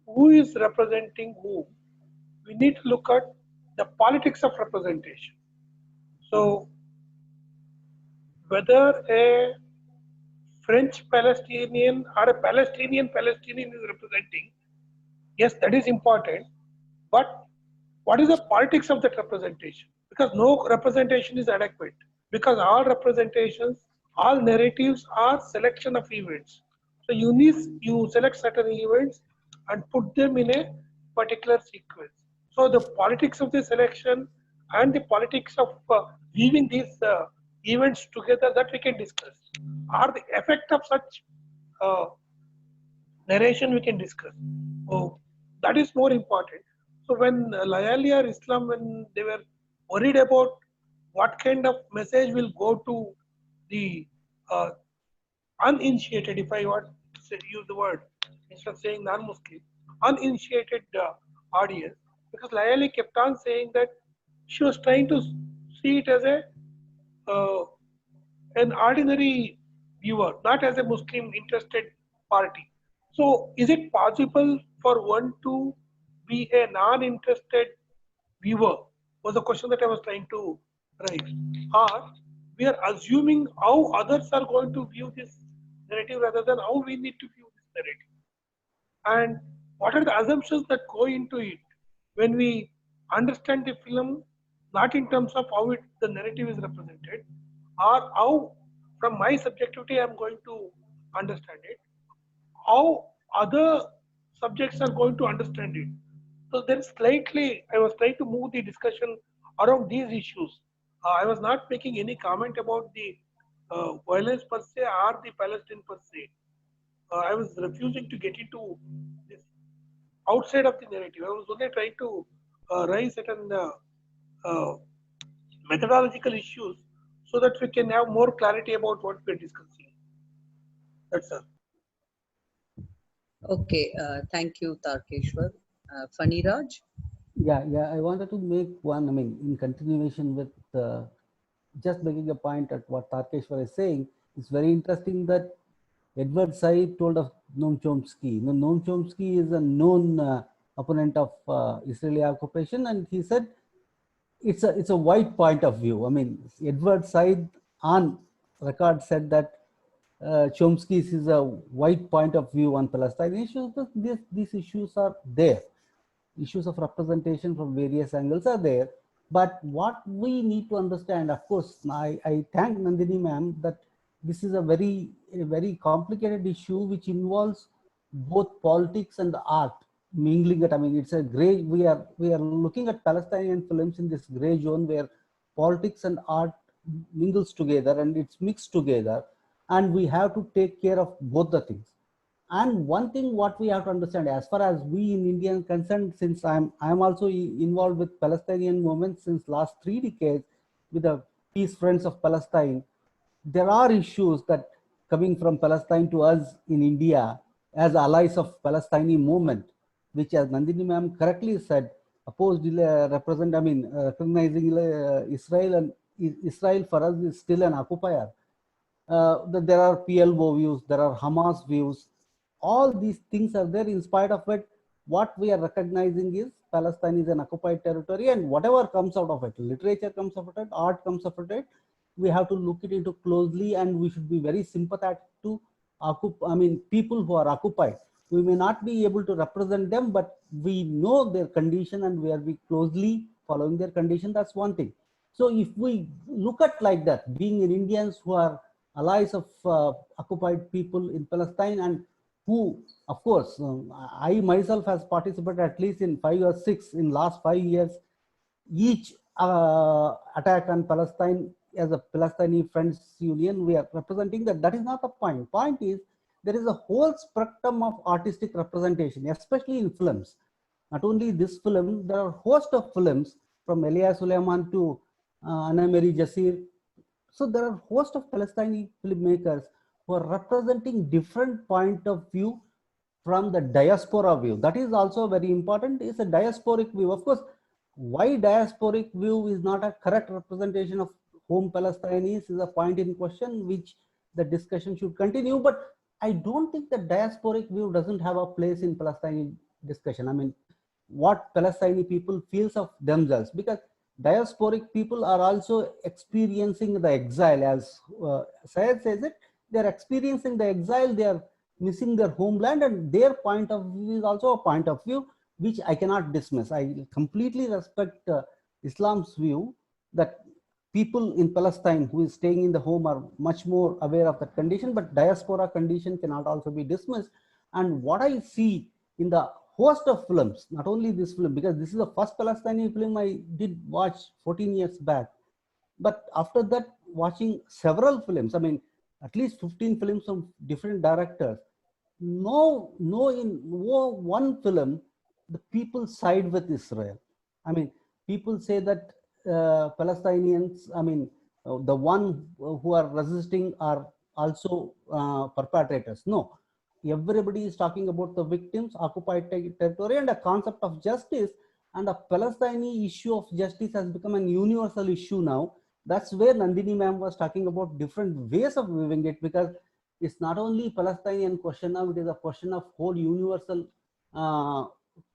who is representing whom, we need to look at the politics of representation. So, whether a French Palestinian or a Palestinian is representing, yes, that is important. But what is the politics of that representation? Because no representation is adequate. Because all representations, all narratives are selection of events. So you select certain events and put them in a particular sequence. So the politics of the selection and the politics of weaving these events together, that we can discuss. Are the effect of such uh, narration we can discuss. So that is more important. So when Layali or Islam, when they were worried about what kind of message will go to the uh, uninitiated, if I want to use the word instead of saying non-Muslim, uninitiated audience, because Layali kept on saying that she was trying to see it as a uh, an ordinary viewer, not as a Muslim interested party. So, is it possible for one to be a non-interested viewer? Was the question that I was trying to raise. Or we are assuming how others are going to view this narrative rather than how we need to view this narrative. And what are the assumptions that go into it when we understand the film, not in terms of how the narrative is represented, or how, from my subjectivity, I'm going to understand it, how other subjects are going to understand it. So then slightly, I was trying to move the discussion around these issues. I was not making any comment about the violence per se or the Palestine per se. I was refusing to get into this outside of the narrative. I was only trying to raise certain uh, methodological issues so that we can have more clarity about what we're discussing. That's all. Okay. Thank you, Tarkeshwar. Funny Raj? Yeah. I wanted to make one, I mean, in continuation with just making a point at what Tarkeshwar is saying, it's very interesting that Edward Said told of Noam Chomsky. Now, Noam Chomsky is a known opponent of Israeli occupation, and he said it's a white point of view. I mean, Edward Said on record said that Chomsky's is a white point of view on Palestine issues, but these issues are there. Issues of representation from various angles are there. But what we need to understand, of course, I thank Nandini ma'am that this is a very complicated issue which involves both politics and art mingling it. I mean, it's a gray, we are looking at Palestinian films in this gray zone where politics and art mingles together and it's mixed together, and we have to take care of both the things. And one thing what we have to understand, as far as we in India are concerned, since I'm also involved with Palestinian movement since last 3 decades with the Peace Friends of Palestine, there are issues that coming from Palestine to us in India as allies of Palestinian movement, which, as Nandini ma'am correctly said, opposed recognizing Israel, and Israel for us is still an occupier. There are PLO views, there are Hamas views. All these things are there. In spite of it, what we are recognizing is Palestine is an occupied territory, and whatever comes out of it, literature comes out of it, art comes out of it, we have to look it into closely, and we should be very sympathetic to people who are occupied. We may not be able to represent them, but we know their condition and we are closely following their condition. That's one thing. So if we look at like that, being in Indians who are allies of occupied people in Palestine, and who, of course, I myself has participated at least in 5 or 6 in last 5 years, each attack on Palestine as a Palestinian Friends Union, we are representing that. That is not the point. Point is, there is a whole spectrum of artistic representation, especially in films. Not only this film, there are a host of films from Elia Suleiman to Anna Mary Jasir. So there are a host of Palestinian filmmakers who are representing different point of view from the diaspora view. That is also very important. It's a diasporic view. Of course, why diasporic view is not a correct representation of home Palestinians is a point in question which the discussion should continue. But I don't think the diasporic view doesn't have a place in Palestinian discussion. I mean, what Palestinian people feels of themselves, because diasporic people are also experiencing the exile, as Syed says it, they are experiencing the exile, they are missing their homeland, and their point of view is also a point of view which I cannot dismiss. I completely respect Islam's view that people in Palestine who is staying in the home are much more aware of that condition, but diaspora condition cannot also be dismissed. And what I see in the host of films, not only this film, because this is the first Palestinian film I did watch 14 years back, but after that, watching several films, I mean, at least 15 films from different directors, no one film, the people side with Israel. I mean, people say that Palestinians, I mean, the one who are resisting are also perpetrators. No, everybody is talking about the victims, occupied territory, and a concept of justice. And the Palestinian issue of justice has become an universal issue now. That's where Nandini ma'am was talking about different ways of viewing it, because it's not only Palestinian question now, it is a question of whole universal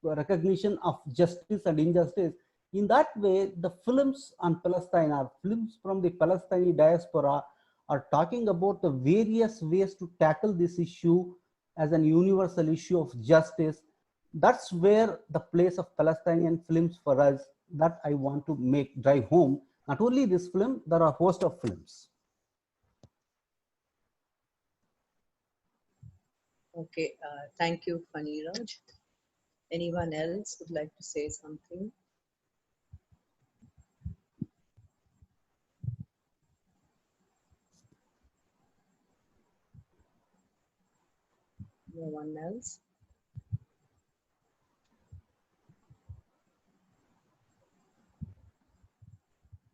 recognition of justice and injustice. In that way, the films on Palestine are films from the Palestinian diaspora are talking about the various ways to tackle this issue as an universal issue of justice. That's where the place of Palestinian films for us, that I want to drive home. Not only this film, there are a host of films. Okay, thank you, Faniraj. Anyone else would like to say something? No one else?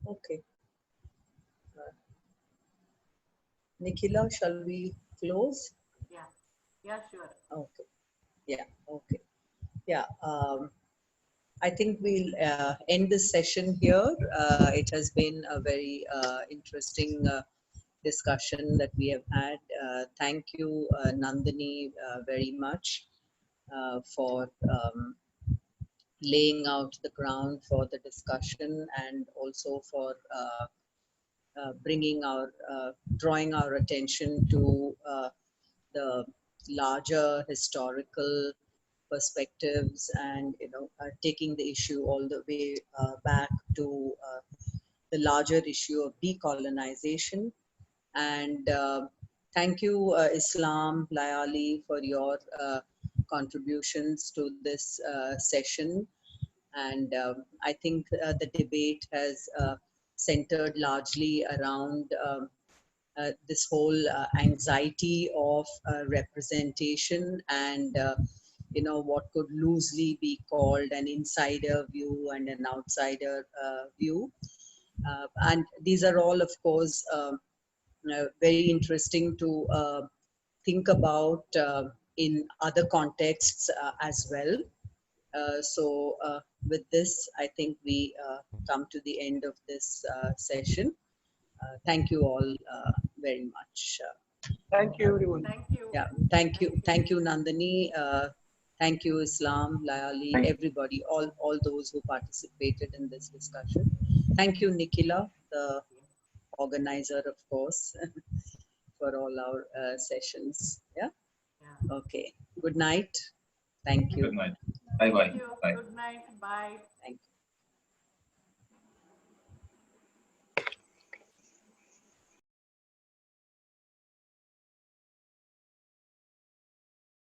Okay. Nikhila, shall we close? Yeah, yeah, sure. Okay. Yeah, okay. Yeah, I think we'll end this session here. It has been a very interesting discussion that we have had. Thank you, Nandini, very much for laying out the ground for the discussion, and also for drawing our attention to the larger historical perspectives, and taking the issue all the way back to the larger issue of decolonization. And thank you, Islam, Layali, for your contributions to this session. And I think the debate has centered largely around this whole anxiety of representation, and what could loosely be called an insider view and an outsider view. And these are all, of course, very interesting to think about in other contexts as well. So with this, I think we come to the end of this session. Thank you all very much. Thank you, everyone. Thank you. Yeah, thank you, Nandini. Thank you, Islam, Layali, everybody, all those who participated in this discussion. Thank you, Nikhila, the organizer, of course, for all our sessions. Yeah. Okay. Good night. Thank you. Good night. Bye bye. Thank you. Bye. Good night. Bye. Thank you.